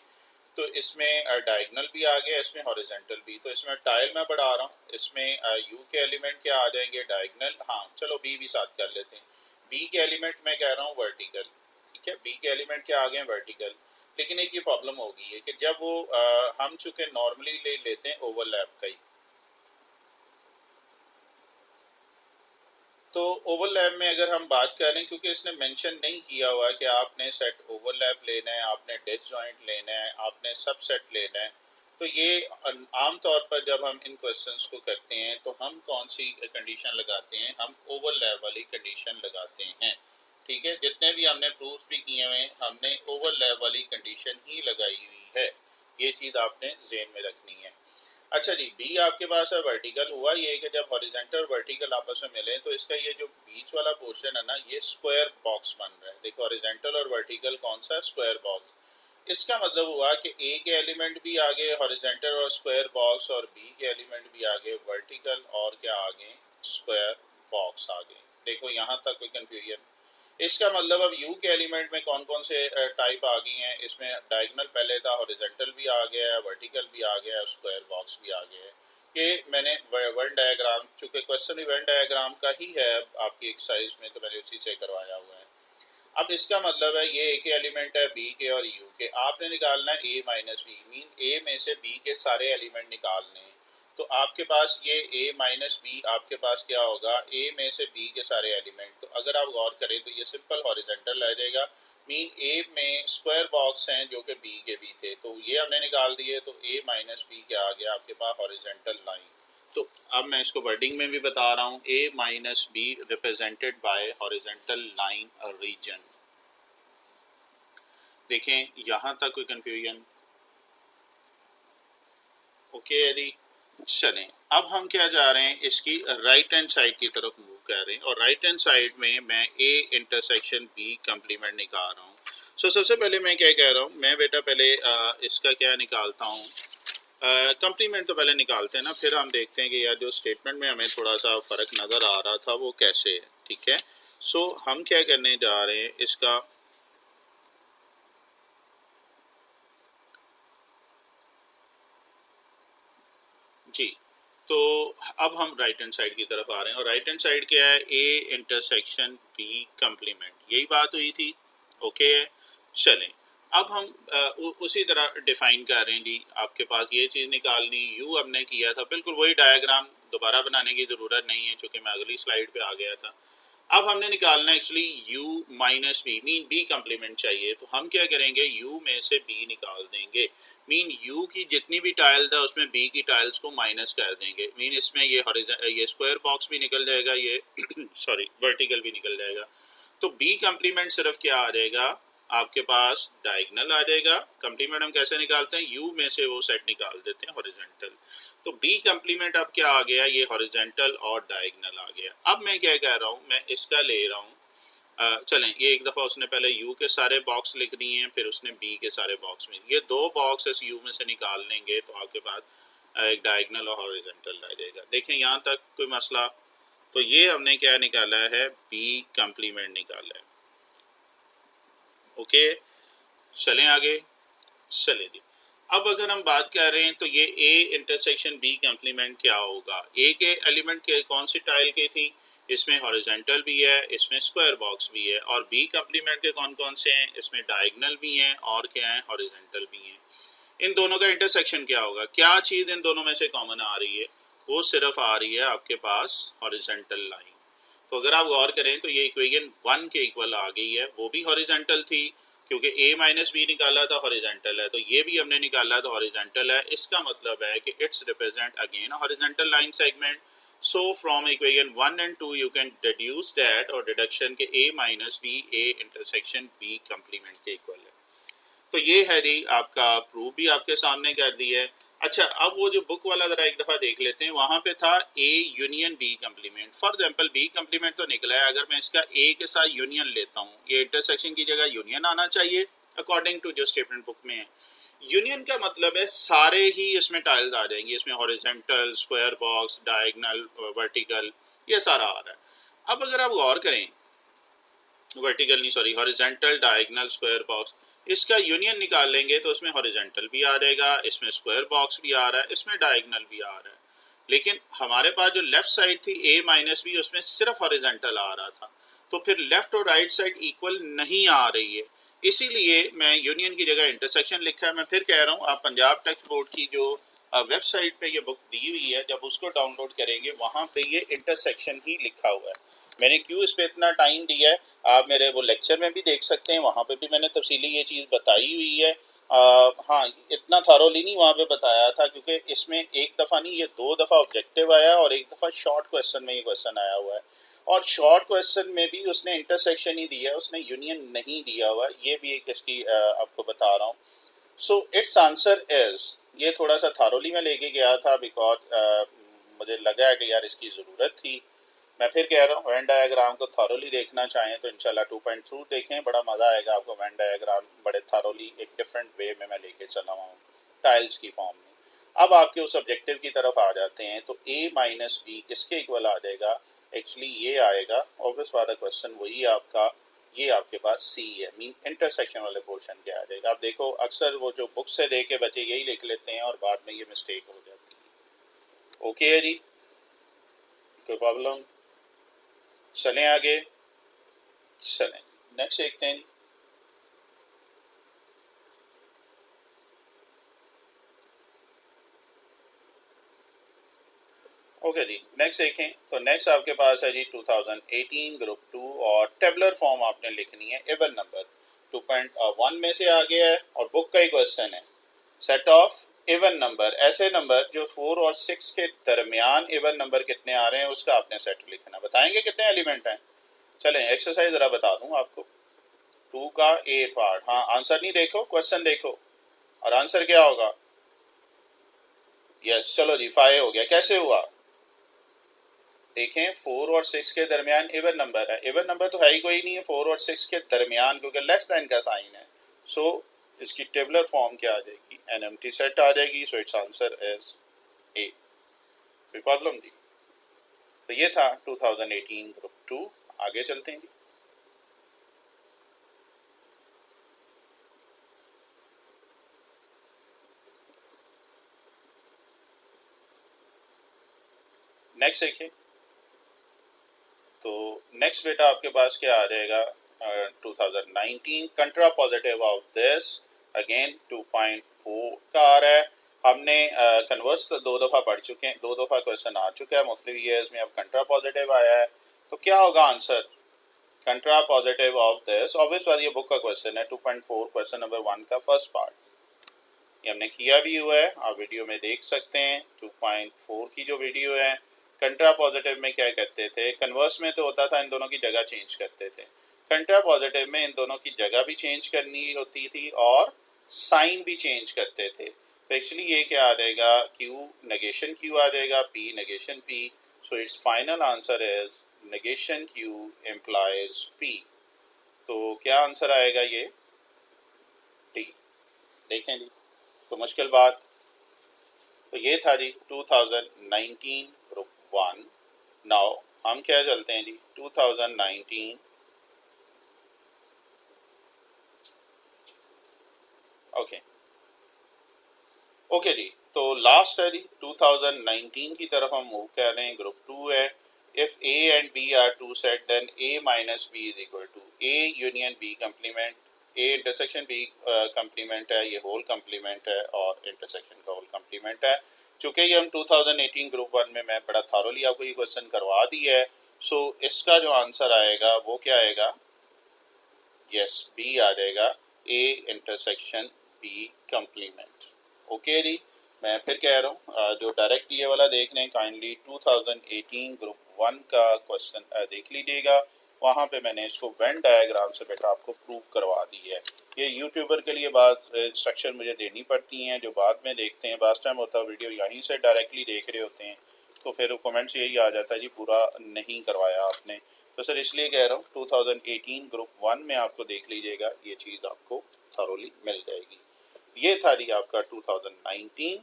तो इसमें डायगोनल भी आ गया, इसमें हॉरिजेंटल भी, तो इसमें टाइल मैं बढ़ा रहा हूँ, इसमें यू के एलिमेंट क्या आ जाएंगे? डायगोनल। हाँ चलो बी भी साथ कर लेते हैं, बी के एलिमेंट मैं कह रहा हूँ वर्टिकल, ठीक है, बी के एलिमेंट क्या आ गए? वर्टिकल। लेकिन एक ये प्रॉब्लम होगी है कि जब वो हम चूंकि नॉर्मली ले लेते हैं ओवरलैप का ही, तो ओवरलैप में अगर हम बात करें, क्योंकि इसने मेंशन नहीं किया हुआ कि आपने सेट ओवरलैप लेना है, आपने डिसजॉइंट लेना है, आपने सबसेट लेना है, तो ये आम तौर पर जब हम इन क्वेश्चंस को करते हैं तो हम कौन सी कंडीशन लगाते हैं? हम ओवरलैप वाली कंडीशन लगाते हैं, ठीक है। जितने भी हमने प्रूफ भी किए हुए हमने ओवरलैप वाली कंडीशन ही लगाई हुई है, ये चीज़ आपने ज़हन में रखनी है। अच्छा जी, बी आपके पास है वर्टिकल। हुआ ये कि जब हॉरिजॉन्टल और वर्टिकल आपस में मिले तो इसका ये जो बीच वाला पोर्शन है ना, ये स्क्वायर बॉक्स बन रहा है। देखो हॉरिजॉन्टल और वर्टिकल कौन सा है? Square box. इसका मतलब हुआ कि ए के एलिमेंट भी आ गए हॉरिजॉन्टल और स्क्वायर बॉक्स, और बी के एलिमेंट भी आ गए वर्टिकल और क्या आ गए? स्क्वायर बॉक्स आ गए। देखो यहाँ तक कोई कंफ्यूजन? इसका मतलब अब यू के एलिमेंट में कौन कौन से टाइप आ गई हैं? इसमें डायगोनल पहले था, हॉरिजॉन्टल भी आ गया है, वर्टिकल भी आ गया है, स्क्वायर बॉक्स भी आ गया है। ये मैंने वन डायग्राम, चूंकि क्वेश्चन भी वन डायग्राम का ही है आपकी एक्सरसाइज में, तो मैंने उसी से करवाया हुआ है। अब इसका मतलब है ये ए के एलिमेंट है, बी के और यू के, आपने निकालना है ए माइनस बी, मीन ए में से बी के सारे एलिमेंट निकालने हैं। तो आपके पास ये ए माइनस बी, आपके पास क्या होगा? ए में से बी के सारे एलिमेंट। तो अगर आप गौर करें तो ये सिंपल हॉरिजॉन्टल रह जाएगा, मीन ए में स्क्वायर बॉक्स हैं जो कि बी के भी थे, तो ये हमने निकाल दिए, तो ए माइनस बी क्या आ गया आपके पास? Horizontal line. तो अब मैं इसको वर्डिंग में भी बता रहा हूँ, A minus B represented by horizontal line region. देखें यहाँ तक कोई कंफ्यूजन? ओके यदि चलें, अब हम क्या जा रहे हैं? इसकी राइट हैंड साइड की तरफ मूव कर रहे हैं, और राइट हैंड साइड में मैं ए इंटरसेक्शन बी कंप्लीमेंट निकाल रहा हूँ। सबसे पहले मैं क्या कह रहा हूँ, मैं बेटा पहले इसका क्या निकालता हूँ? कंप्लीमेंट तो पहले निकालते हैं ना, फिर हम देखते हैं कि यार जो स्टेटमेंट में हमें थोड़ा सा फ़र्क नज़र आ रहा था वो कैसे है, ठीक है। सो हम क्या करने जा रहे हैं इसका, जी, तो अब हम राइट हैंड साइड की तरफ आ रहे हैं, और राइट हैंड साइड क्या है? ए इंटरसेक्शन बी कंप्लीमेंट, यही बात हुई थी। ओके है, चलें अब हम उसी तरह डिफाइन कर रहे हैं जी। आपके पास ये चीज़ निकालनी, यू हमने किया था, बिल्कुल वही डायग्राम दोबारा बनाने की ज़रूरत नहीं है क्योंकि मैं अगली स्लाइड पे आ गया था। अब हमने निकालना actually u minus B, mean b complement चाहिए, तो हम क्या करेंगे? u में से b निकाल देंगे, मीन u की जितनी भी टाइल था उसमें b की टाइल्स को माइनस कर देंगे, मीन इसमें ये स्क्वायर बॉक्स भी निकल जाएगा, ये सॉरी वर्टिकल भी निकल जाएगा। तो b कंप्लीमेंट सिर्फ क्या आ जाएगा आपके पास? डायगोनल आ जाएगा। कंप्लीमेंट हम कैसे निकालते हैं? u में से वो सेट निकाल देते हैं हॉरिजॉन्टल। तो b कंप्लीमेंट अब क्या आ गया? ये हॉरिजॉन्टल और डायगोनल आ गया। अब मैं क्या कह रहा हूँ, मैं इसका ले रहा हूँ, चलें ये एक दफ़ा उसने पहले u के सारे बॉक्स लिख दिए हैं, फिर उसने b के सारे बॉक्स में, ये दो बॉक्स इस u में से निकाल लेंगे तो आपके पास एक डायगोनल और हॉरिजॉन्टल आ जाएगा। देखें यहाँ तक कोई मसला? तो ये हमने क्या निकाला है? b कंप्लीमेंट निकाला है। ओके, चलें आगे, चले जी। अब अगर हम बात कर रहे हैं तो ये ए इंटरसेक्शन बी कंप्लीमेंट क्या होगा? ए के एलिमेंट के कौन सी टाइल की थी? इसमें हॉरिजॉन्टल भी है, इसमें स्क्वायर बॉक्स भी है, और बी कंप्लीमेंट के कौन कौन से हैं? इसमें डायगोनल भी हैं और क्या है? हॉरिजॉन्टल भी हैं। इन दोनों का इंटरसेक्शन क्या होगा? क्या चीज़ इन दोनों में से कॉमन आ रही है? वो सिर्फ आ रही है आपके पास हॉरिजॉन्टल लाइन। तो अगर आप गौर करें तो ये इक्वेशन 1 के इक्वल आ गई है, वो भी हॉरिजॉन्टल थी क्योंकि a माइनस बी निकाला था, हॉरिजॉन्टल है, तो ये भी हमने निकाला तो हॉरिजॉन्टल है। इसका मतलब है कि it's represent again horizontal line segment. So from equation 1 and 2 you can deduce that, और डिडक्शन के a minus B a intersection b complement के इक्वल है। तो ये है जी आपका प्रूफ भी आपके सामने कर दिया है। अच्छा, अब वो जो बुक वाला जरा एक दफ़ा देख लेते हैं, वहाँ पे था A union B complement. For example B complement तो निकला है, अगर मैं इसका ए के साथ यूनियन लेता हूँ, ये इंटरसेक्शन की जगह यूनियन आना चाहिए, अकॉर्डिंग टू जो स्टेटमेंट बुक में है। यूनियन का मतलब है सारे ही इसमें टाइल्स आ जाएंगे, इसमें horizontal, square box, diagonal, vertical, ये सारा आ रहा है। अब अगर आप गौर करें, वर्टिकल नहीं sorry horizontal, diagonal, square box, इसका यूनियन निकाल लेंगे तो इसमें हॉरिजॉन्टल भी आ जाएगा, इसमें स्क्वायर बॉक्स भी आ रहा है, इसमें डायगोनल भी आ रहा है। लेकिन हमारे पास जो लेफ्ट साइड थी a माइनस बी, उसमें सिर्फ हॉरिजॉन्टल आ रहा था, तो फिर लेफ्ट और राइट साइड इक्वल नहीं आ रही है, इसीलिए मैं यूनियन की जगह इंटरसेक्शन लिखा है। मैं फिर कह रहा हूँ, आप पंजाब टेक्स्ट बोर्ड की जो वेबसाइट पे ये बुक दी हुई है, जब उसको डाउनलोड करेंगे वहाँ पे ये इंटरसेक्शन ही लिखा हुआ है। मैंने क्यों इस पे इतना टाइम दिया है, आप मेरे वो लेक्चर में भी देख सकते हैं, वहाँ पे भी मैंने तफसीली ये चीज़ बताई हुई है। हाँ, इतना थारोली नहीं वहाँ पे बताया था, क्योंकि इसमें एक दफ़ा नहीं, ये 2 दफ़ा ऑब्जेक्टिव आया और एक दफ़ा शॉर्ट क्वेश्चन में ये क्वेश्चन आया हुआ है। और शॉर्ट क्वेश्चन में भी उसने इंटरसेक्शन ही दिया है, उसने यूनियन नहीं दिया हुआ। ये भी एक इसकी आपको बता रहा हूँ। सो इट्स आंसर इज, ये थोड़ा सा थारोली में लेके गया था बिकॉज मुझे लगा है कि यार इसकी ज़रूरत थी। मैं फिर कह रहा हूँ, वेन डायग्राम को थारोली देखना चाहें तो इंशाल्लाह 2.2 देखें, बड़ा मज़ा आएगा आपको। वेन डायग्राम बड़े थारोली एक डिफरेंट वे में मैं लेके चला हुआ हूँ टाइल्स की फॉर्म में। अब आपके उस ऑब्जेक्टिव की तरफ आ जाते हैं, तो a माइनस बी किसके इक्वल आ जाएगा? एक्चुअली ये आएगा, ऑब्वियस वाला क्वेश्चन वही आपका, ये आपके पास सी है, मीन इंटरसेक्शन वाले पोर्शन के आ जाएगा। आप देखो अक्सर वो जो बुक से दे के बच्चे यही लिख लेते हैं और बाद में ये मिस्टेक हो जाती है। ओके है जी, कोई प्रॉब्लम? चलें आगे, चलें नेक्स्ट देखते हैं। ओके जी, नेक्स्ट देखें। तो नेक्स्ट आपके पास है जी 2018 ग्रुप 2 और टेबलर फॉर्म आपने लिखनी है। इवन नंबर 2.1 में से आ गया है और बुक का ही क्वेश्चन है। सेट ऑफ इवन नंबर, ऐसे नंबर जो 4 और 6 के दरमियान इवन नंबर कितने आ रहे हैं उसका आपने सेट लिखना। बताएंगे कितने एलिमेंट हैं? चलें एक्सरसाइज ज़रा बता दूं आपको। 2 का ए पार्ट, हाँ आंसर नहीं देखो, क्वेश्चन देखो और आंसर क्या होगा। यस, चलो जी 5 हो गया। कैसे हुआ देखें, 4 और 6 के दरमियान इवन नंबर है। इवन नंबर तो है ही कोई नहीं है 4 और 6 के दरमियान, क्योंकि लेस देन का साइन है। सो इसकी टेबलर फॉर्म क्या आ जाएगी? एन एम्प्टी सेट आ जाएगी। सो इट्स आंसर इज ए। कोई प्रॉब्लम जी? तो ये था 2018 ग्रुप 2। आगे चलते हैं जी। नेक्स्ट देखिए। तो नेक्स्ट बेटा आपके पास क्या आ जाएगा? 2019 कंट्रा पॉजिटिव ऑफ दिस, अगेन 2.4 का आ रहा है। हमने कन्वर्स तो 2 दफ़ा पढ़ चुके हैं, 2 दफ़ा क्वेश्चन आ चुका है मुख्तलिफ ईयर्स में। अब कंट्रा पॉजिटिव आया है तो क्या होगा answer? कंट्रा positive of this, obvious बात ये बुक का क्वेश्चन है। 2.4 क्वेश्चन नंबर 1 का फर्स्ट पार्ट ये हमने किया भी हुआ है, आप वीडियो में देख सकते हैं। 2.4 की जो वीडियो है, कंट्रा पॉजिटिव में क्या करते थे, कन्वर्स में तो होता था इन दोनों की जगह चेंज करते थे, कंट्रा पॉजिटिव में इन दोनों की जगह भी चेंज करनी होती थी और साइन भी चेंज करते थे। तो एक्चुअली ये क्या आ जाएगा? क्यू नेगेशन क्यू आ जाएगा, P negation P. So it's final answer is negation Q implies P. तो क्या आंसर आएगा? ये डी। देखें जी, तो मुश्किल बात। तो ये था जी 2019 ग्रुप 1। नाउ हम क्या चलते हैं जी 2019। ओके ओके जी, तो लास्ट है जी 2019 की तरफ हम मूव कर रहे हैं। ग्रुप 2 है। If A and B are two set then A minus B is equal to A union B complement. A intersection B complement है, ये होल कंप्लीमेंट है, और इंटरसेक्शन का होल कंप्लीमेंट है। चूंकि ये हम 2018 ग्रुप 1 में मैं बड़ा थारोली आपको ये क्वेश्चन करवा दी है, सो इसका जो आंसर आएगा वो क्या आएगा? यस, बी आ जाएगा, A intersection B complement. Okay जी, मैं फिर कह रहा हूँ जो डायरेक्ट ये वाला देख लें काइंडली 2018 ग्रुप 1 का क्वेश्चन देख लीजिएगा। वहाँ पे मैंने इसको वेन डायग्राम से बेटा आपको प्रूव करवा दी है। ये यूट्यूबर के लिए बात इंस्ट्रक्शन मुझे देनी पड़ती हैं, जो बाद में देखते हैं। बास्ट टाइम होता है वीडियो यहीं से डायरेक्टली देख रहे होते हैं, तो फिर कमेंट्स यही आ जाता है जी पूरा नहीं करवाया आपने। तो सर इसलिए कह रहा हूँ 2018 ग्रुप 1 में आपको देख लीजिएगा, ये चीज़ आपको थरोली मिल जाएगी। ये था जी आपका 2019।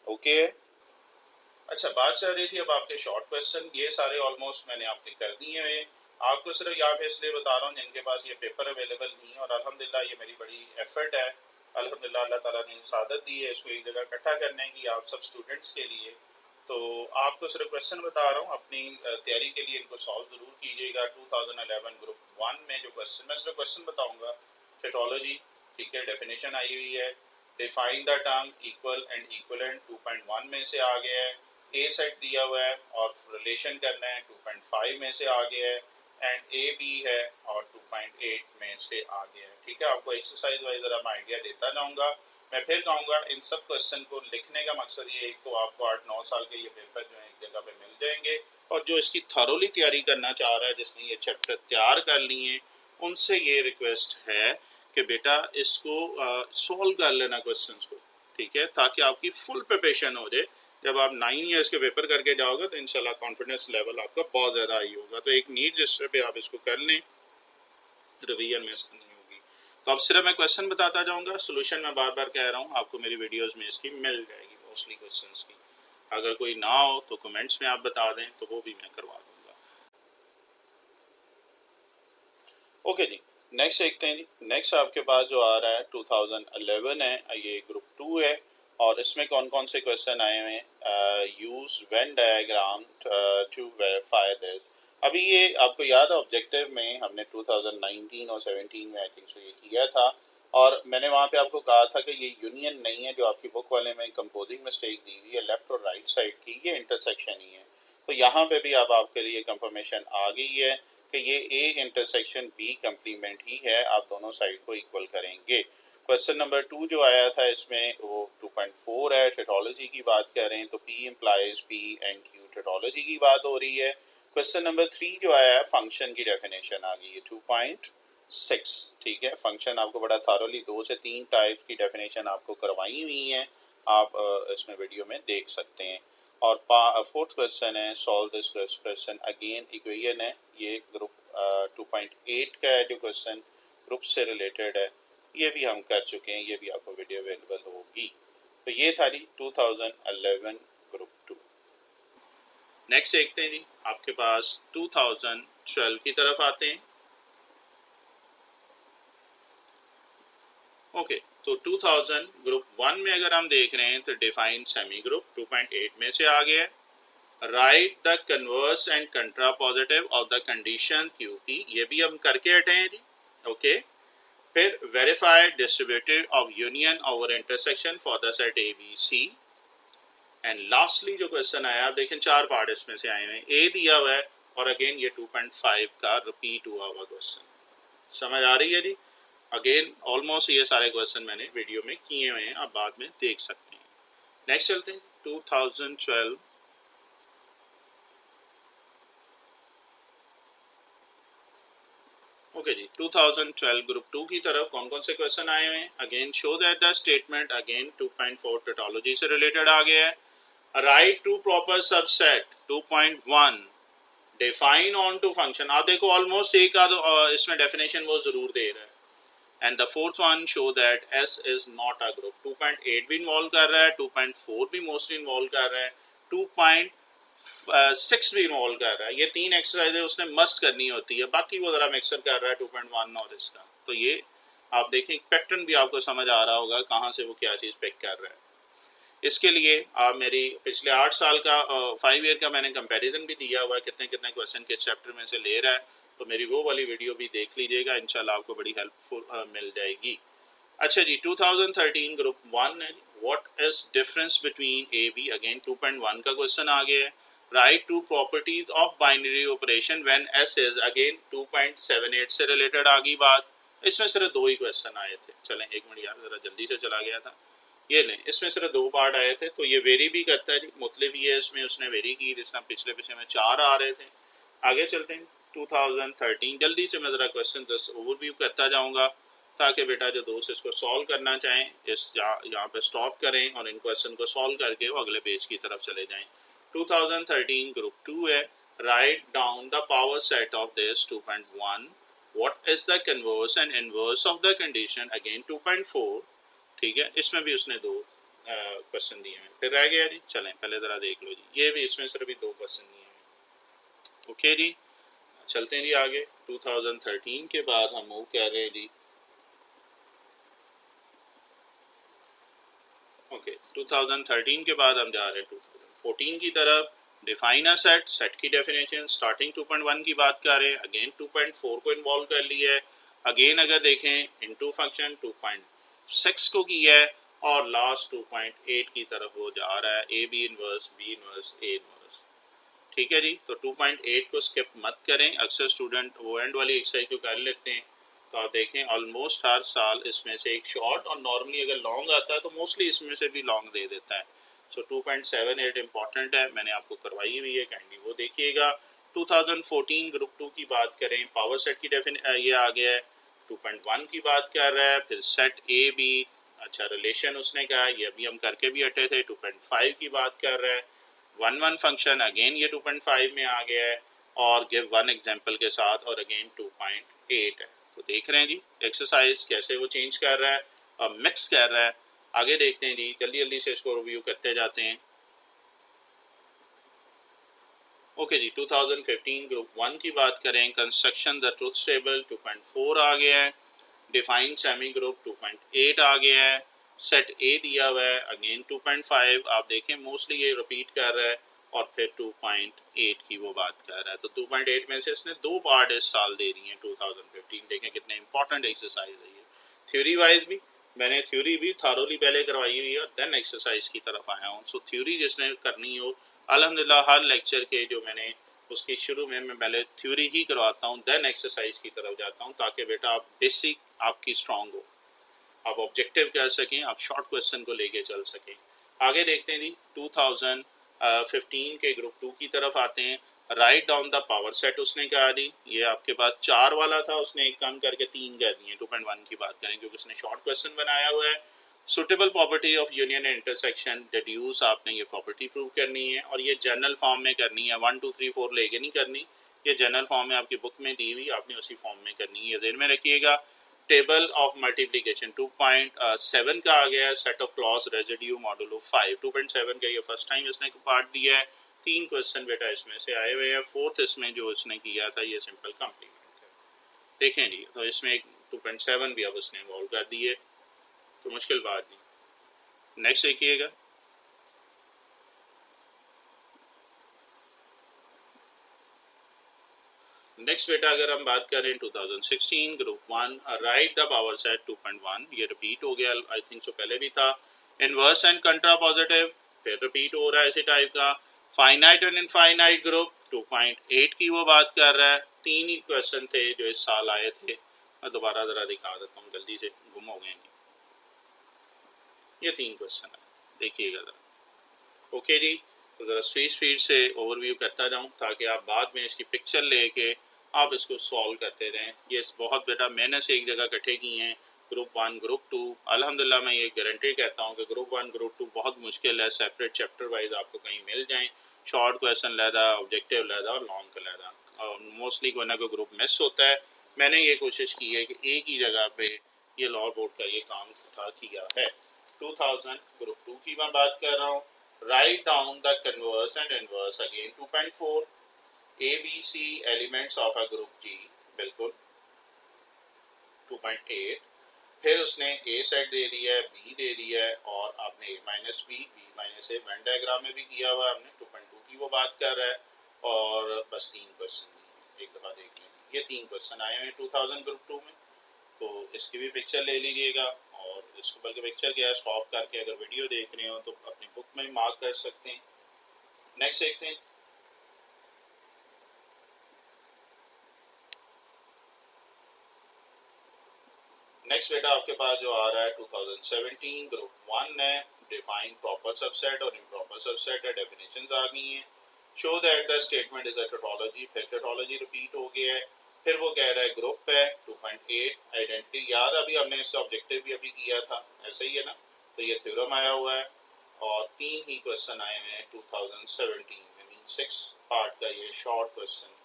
ओके। अच्छा, बात चल रही थी अब आपके शॉर्ट क्वेश्चन, ये सारे ऑलमोस्ट मैंने आपके कर दिए हैं। आपको सिर्फ यहाँ पे इसलिए बता रहा हूँ जिनके पास ये पेपर अवेलेबल नहीं है, और अल्हम्दुलिल्लाह ये मेरी बड़ी एफर्ट है, अल्हम्दुलिल्लाह अल्लाह ताला ने सादत दी है इसको एक जगह इकट्ठा करने की आप सब स्टूडेंट्स के लिए। तो आपको सिर्फ क्वेश्चन बता रहा हूँ, अपनी तैयारी के लिए इनको सॉल्व ज़रूर कीजिएगा। 2011 ग्रुप 1 में जो क्वेश्चन, मैं सिर्फ क्वेश्चन बताऊँगा। टेटोलॉजी, ठीक है, डेफिनेशन आई हुई है। Define the term equal and equivalent 2.1 में से आ गया है। ए सेट दिया हुआ है और रिलेशन करना है 2.5 में से आ गया है, एंड ए बी है और 2.8 में से आ गया है। ठीक है, आपको एक्सरसाइज वाइज जरा मैं आइडिया देता जाऊँगा। मैं फिर कहूँगा इन सब क्वेश्चन को लिखने का मकसद ये, एक तो आपको 8-9 साल के ये पेपर जो है एक जगह पे मिल जाएंगे, और जो इसकी थरोली तैयारी करना चाह रहा है, जिसने ये चैप्टर तैयार कर लिए हैं, उनसे ये रिक्वेस्ट है कि बेटा इसको सॉल्व कर लेना क्वेश्चंस को, ठीक है, ताकि आपकी फुल प्रिपरेशन हो जाए। जब आप 9 ईयर्स के पेपर करके जाओगे तो इंशाल्लाह कॉन्फिडेंस लेवल आपका बहुत ज़्यादा हाई होगा। तो एक नीट रजिस्टर पे आप इसको कर लें, रिवीजन में नहीं होगी। तो अब सिर्फ मैं क्वेश्चन बताता जाऊंगा, सोल्यूशन मैं बार बार कह रहा हूँ आपको मेरी वीडियोस में इसकी मिल जाएगी मोस्टली क्वेश्चंस की। अगर कोई ना हो तो कमेंट्स में आप बता दें तो वो भी मैं करवा दूंगा। ओके जी, नेक्स्ट देखते हैं जी। नेक्स्ट आपके पास जो आ रहा है 2011 है, ये ग्रुप 2 है, और इसमें कौन कौन से क्वेश्चन आए हुए हैं। Use Venn diagram to verify this. अभी ये आपको याद है ऑब्जेक्टिव में हमने 2019 और 17 में आई थिंक सो ये किया था, और मैंने वहाँ पे आपको कहा था कि ये यूनियन नहीं है जो आपकी बुक वाले में कंपोजिंग मिस्टेक दी हुई है लेफ्ट और राइट साइड की, ये इंटरसेक्शन ही है। तो यहाँ पे भी अब आपके लिए कंफर्मेशन आ गई है कि ये ए इंटरसेक्शन बी कंप्लीमेंट ही है, आप दोनों साइड को इक्वल करेंगे। क्वेश्चन नंबर 2 जो आया था इसमें वो 2.4 है, टेटोलॉजी की बात कर रहे हैं, तो P implies P and Q टेटोलॉजी की बात हो रही है। क्वेश्चन नंबर 3 जो आया है फंक्शन की डेफिनेशन आ गई है 2.6, ठीक है। फंक्शन आपको बड़ा थारोली 2 से 3 टाइप की डेफिनेशन आपको करवाई हुई है, आप इसमें वीडियो में देख सकते हैं। और फोर्थ क्वेश्चन है solve this question, again equation है, ये ग्रुप 2.8 का है जो क्वेश्चन ग्रुप से रिलेटेड है, ये भी हम कर चुके हैं, ये भी आपको वीडियो अवेलेबल होगी। तो ये था जी 2011 ग्रुप 2। नेक्स्ट देखते हैं जी, आपके पास 2012 की तरफ आते हैं। ओके, तो 2000 ग्रुप 1 में अगर हम देख रहे हैं तो डिफाइन सेमी ग्रुप 2.8 में से आ गया है। Write the converse and contrapositive of the condition QP, ये भी हम करके हटे हैं जी। ओके, फिर verify distributed of union over intersection for the set ABC, and lastly जो क्वेश्चन आया, आप देखें 4 पार्ट इसमें से आए हैं, ए दिया हुआ है और अगेन ये 2.5 का रिपीट हुआ हुआ क्वेश्चन। समझ आ रही है जी? अगेन ऑलमोस्ट ये सारे क्वेश्चन मैंने वीडियो में किए हुए हैं, आप बाद में देख सकते हैं। नेक्स्ट चलते हैं 2012। ओके जी, 2012 ग्रुप 2 की तरफ कौन कौन से क्वेश्चन आए हुए हैं। Again show that the statement, again 2.4 tautology से रिलेटेड आ गया है। Right to proper subset 2.1 define on to function. आप देखो ऑलमोस्ट एक आध इसमें डेफिनेशन वो जरूर दे रहा है। And the fourth one show that S is not a group. 2.8 भी इन्वॉल्व कर रहा है, 2.4 भी मोस्टली इन्वॉल्व कर रहा है, 2.6 भी इन्वॉल्व कर रहा है। ये 3 एक्सरसाइजेज उसने मस्ट करनी होती है, बाकी वो जरा मिक्सर कर रहा है 2.1 और इसका। तो ये आप देखें पैटर्न भी आपको समझ आ रहा होगा कहाँ से वो क्या चीज़ पिक कर रहा है। इसके लिए आप मेरी पिछले 8 साल का 5 ईयर का मैंने कंपैरिजन भी दिया हुआ है, कितने कितने क्वेश्चन किस चैप्टर में से ले रहा है, तो मेरी वो वाली वीडियो भी देख लीजिएगा, इंशाल्लाह आपको बड़ी हेल्पफुल मिल जाएगी। अच्छा जी, 2013 ग्रुप 1 है। What is difference between AB, again 2.1 का क्वेश्चन आ गया है। Right to properties of binary operation when S is, again 2.78 से रिलेटेड आ गई बात। इसमें सिर्फ 2 ही क्वेश्चन आए थे। चलें एक मिनट यार, जरा जल्दी से चला गया था। ये लें, इसमें सिर्फ 2 पार्ट आए थे, तो ये वेरी भी करता है जी, मुख्तलिफ ये इसमें उसने वेरी की, जिसमें पिछले में 4 आ रहे थे। आगे चलते हैं 2013, जल्दी से मैं ज़रा क्वेश्चन 10 ओवरव्यू करता जाऊंगा, ताकि बेटा जो दोस्त इसको सॉल्व करना चाहें इस यहाँ पे स्टॉप करें और इन क्वेश्चन को सॉल्व करके वो अगले पेज की तरफ चले जाएं। 2013 ग्रुप 2 है। Right down the power set of this 2.1 what is the converse and inverse of the condition, again 2.4। ठीक है, इसमें भी उसने दो क्वेश्चन दिए हैं। फिर रह गया जी, चलें पहले ज़रा देख लो जी, ये भी इसमें सिर्फ भी दो क्वेश्चन दिए हैं। ओके जी, चलते हैं जी आगे। 2013 के बाद हम मूव कर रहे हैं जी। ओके, 2013 के बाद हम जा रहे हैं 2014 की तरफ। डिफाइन अ सेट, सेट की डेफिनेशन स्टार्टिंग 2.1 की बात कर रहे हैं, अगेन 2.4 को इन्वॉल्व कर लिया है। अगेन अगर देखें इनटू फंक्शन 2.6 को किया है और लास्ट 2.8 की तरफ वो जा रहा है, A B inverse, B inverse, A inverse. ठीक है जी, तो 2.8 को स्किप मत करें, अक्सर स्टूडेंट वो एंड वाली एक्सरसाइज को कर लेते हैं। तो आप देखें ऑलमोस्ट हर साल इसमें से एक शॉर्ट और नॉर्मली अगर लॉन्ग आता है तो मोस्टली इसमें से भी लॉन्ग दे देता है। सो 2.78 इंपॉर्टेंट है, मैंने आपको करवाई हुई है, काइंडली वो देखिएगा। 2014 ग्रुप 2 की बात करें, पावर सेट की ये आ गया है। 2.1 की बात कर रहा है, फिर सेट ए बी, अच्छा रिलेशन उसने कहा, ये अभी हम करके भी हटे थे। 2.5 की बात कर रहा है, 1 फंक्शन, अगेन ये 2.5 में आ गया है और गिव वन एग्जांपल के साथ, और अगेन 2.8 है। तो देख रहे हैं जी एक्सरसाइज कैसे वो चेंज कर रहा है और मिक्स कर रहा है। आगे देखते हैं जी, जल्दी जल्दी से इसको रिव्यू करते जाते हैं। ओके जी, 2015 ग्रुप 1 की बात करें, कंस्ट्रक्शन द ट्रुथ टेबल 2.4 आ गया है। डिफाइन सेमी ग्रुप 2.8 आ गया है। सेट ए दिया हुआ है, अगेन 2.5 आप देखें मोस्टली ये रिपीट कर रहा है, और फिर 2.8 की वो बात कर रहा है। तो 2.8 में से इसने दो पार्ट इस साल दे दी हैं 2015। देखें कितने इंपॉर्टेंट एक्सरसाइज है ये। थ्योरी वाइज भी मैंने थ्योरी भी थारोली पहले करवाई हुई है और देन एक्सरसाइज की तरफ आया हूँ। सो थ्योरी जिसने करनी हो, अल्हम्दुलिल्लाह हर लेक्चर के जो मैंने उसके शुरू में मैं पहले थ्योरी ही करवाता हूँ, देन एक्सरसाइज की तरफ जाता हूँ, ताकि बेटा आप बेसिक आपकी स्ट्रांग हो, आप ऑब्जेक्टिव कर सकें, आप शॉर्ट क्वेश्चन को लेके चल सकें। आगे देखते हैं जी, 2015 के ग्रुप 2 की तरफ आते हैं। Right down the power set उसने कहा दी, ये आपके पास 4 वाला था, उसने एक कम करके 3 कर दिए। 2.1 की बात करें क्योंकि उसने शॉर्ट क्वेश्चन बनाया हुआ है। Suitable property of union and intersection deduce, आपने ये प्रॉपर्टी प्रूव करनी है और ये जनरल फॉर्म में करनी है, 1 2 3 4 लेके नहीं करनी। ये जनरल फॉर्म में आपकी बुक में दी हुई, आपने उसी फॉर्म में करनी है, ये ध्यान में रखिएगा। टेबल ऑफ मल्टीप्लिकेशन 2.7 का आ गया है। Set of clause residue modulo 5, 2.7 का ये फर्स्ट टाइम इसने पार्ट दिया है। 3 क्वेश्चन बेटा इसमें से आए हुए हैं। फोर्थ इसमें जो इसने किया था ये सिंपल कम्प्लीमेंट है। देखें जी, तो इसमें एक 2.7 भी अब उसने इन्वॉल्व कर दिए, तो मुश्किल बात नहीं। नेक्स्ट देखिएगा, नेक्स्ट बेटा अगर हम बात करें 2016 group 1, right the power set 2.1, ये रिपीट हो गया, आई थिंक सो पहले भी था। इनवर्स एंड कंट्रा पॉजिटिव फिर रिपीट हो रहा है इसी टाइप का। फाइनाइट एंड इनफाइनाइट ग्रुप 2.8 की वो बात कर रहा है। 3 ही क्वेश्चन थे जो इस साल आए थे, मैं दोबारा ज़रा दिखा देता हूँ, जल्दी से गुम हो गए। ये 3 क्वेश्चन है, देखिएगा ज़रा। ओके जी, तो ज़रा स्पीड से ओवरव्यू करता जाऊँ ताकि आप बाद में इसकी पिक्चर लेके आप इसको सॉल्व करते रहें। ये बहुत बेटा मैंने से एक जगह इकट्ठे किए हैं, ग्रुप 1 ग्रुप 2। अल्हम्दुलिल्लाह मैं ये गारंटी कहता हूँ कि ग्रुप 1 ग्रुप 2 बहुत मुश्किल है, सेपरेट चैप्टर वाइज आपको कहीं मिल जाएँ, शॉर्ट क्वेश्चन लहदा, ऑब्जेक्टिव लहदा और लॉन्ग का लहदा, और मोस्टली कोई ना कोई ग्रुप मिस होता है। मैंने ये कोशिश की है कि एक ही जगह पे ये लॉ बोर्ड का ये काम उठा किया है। 2000 ग्रुप 2 की मैं बात कर रहा हूँ। Write down the converse and inverse, again 2.4। A B C elements of a group जी, बिल्कुल 2.8। फिर उसने ए सेट दे दिया है, बी दे दिया है, और आपने ए माइनस बी, बी माइनस ए वेन डायग्राम में भी किया हुआ है हमने। 2.2 की वो बात कर रहा है, और बस 3 क्वेश्चन एक दफ़ा देख लें। ये 3 क्वेश्चन आए हैं 2000 ग्रुप 2 में, तो इसकी भी पिक्चर ले लीजिएगा। और इसको बल्कि पिक्चर क्या है, स्टॉप करके अगर वीडियो देख रहे हो तो अपनी बुक में मार्क कर सकते हैं। नेक्स्ट देखते हैं। नेक्स्ट बेटा आपके पास जो आ रहा है 2017 ग्रुप 1 है। डिफाइन प्रॉपर सबसेट और इम्प्रॉपर सबसेट है, डेफिनेशंस आ गई हैं। Show that the statement is a tautology, फिर टोटोलॉजी रिपीट हो गया है। फिर वो कह रहा है ग्रुप है। 2.8 आइडेंटिटी, याद अभी हमने इसका ऑब्जेक्टिव भी अभी किया था, ऐसे ही है ना। तो ये थ्योरम आया हुआ है, और 3 ही क्वेश्चन आए हुए हैं 2017 में, मीन 6 पार्ट का ये शॉर्ट क्वेश्चन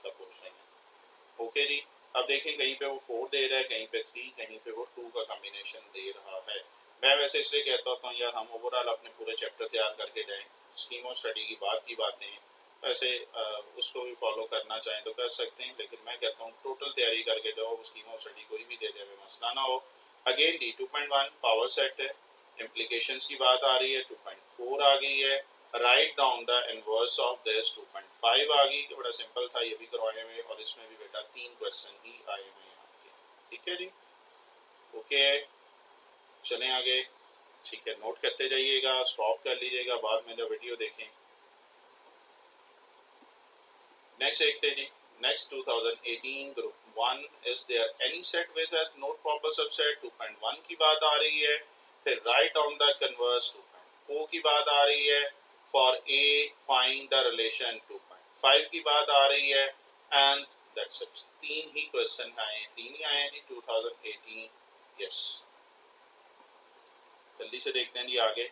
का पोर्शन है। ओके जी, अब देखें कहीं पे वो 4 दे रहा है, कहीं पे 3, कहीं पे वो 2 का कॉम्बिनेशन दे रहा है। मैं वैसे इसलिए कहता हूँ यार हम ओवरऑल अपने पूरे चैप्टर तैयार करके जाएं, स्कीम ऑफ स्टडी की बातें वैसे उसको भी फॉलो करना चाहें तो कर सकते हैं, लेकिन मैं कहता हूँ टोटल तैयारी करके जाओ, स्कीम ऑफ स्टडी कोई भी दे दे मसला ना हो। अगेन डी 2.1 पावर सेट है, इम्प्लीकेशंस की बात आ रही है, 2.4 आ गई है, right down the inverse of this 2.5 आ गई, बड़ा सिंपल था, ये भी करवाए हुए और इसमें भी बेटा 3 क्वेश्चन ही आए हुए हैं आपके। ठीक है जी, ओके चलें आगे। ठीक है, नोट करते जाइएगा, स्टॉप कर लीजिएगा बाद में जब वीडियो देखें। नेक्स्ट देखते हैं जी, next 2018 group 1 is there any set with a not proper subset, 2.1 की बात आ रही है, फिर राइट डाउन द कन्वर्स 2.4 की बात आ रही है, for a find the relation 2.5 की बात आ रही है, and that's it. 3 he question आए, 3 ही आए हैं जी 2018। यस, जल्दी से देखते हैं जी आगे।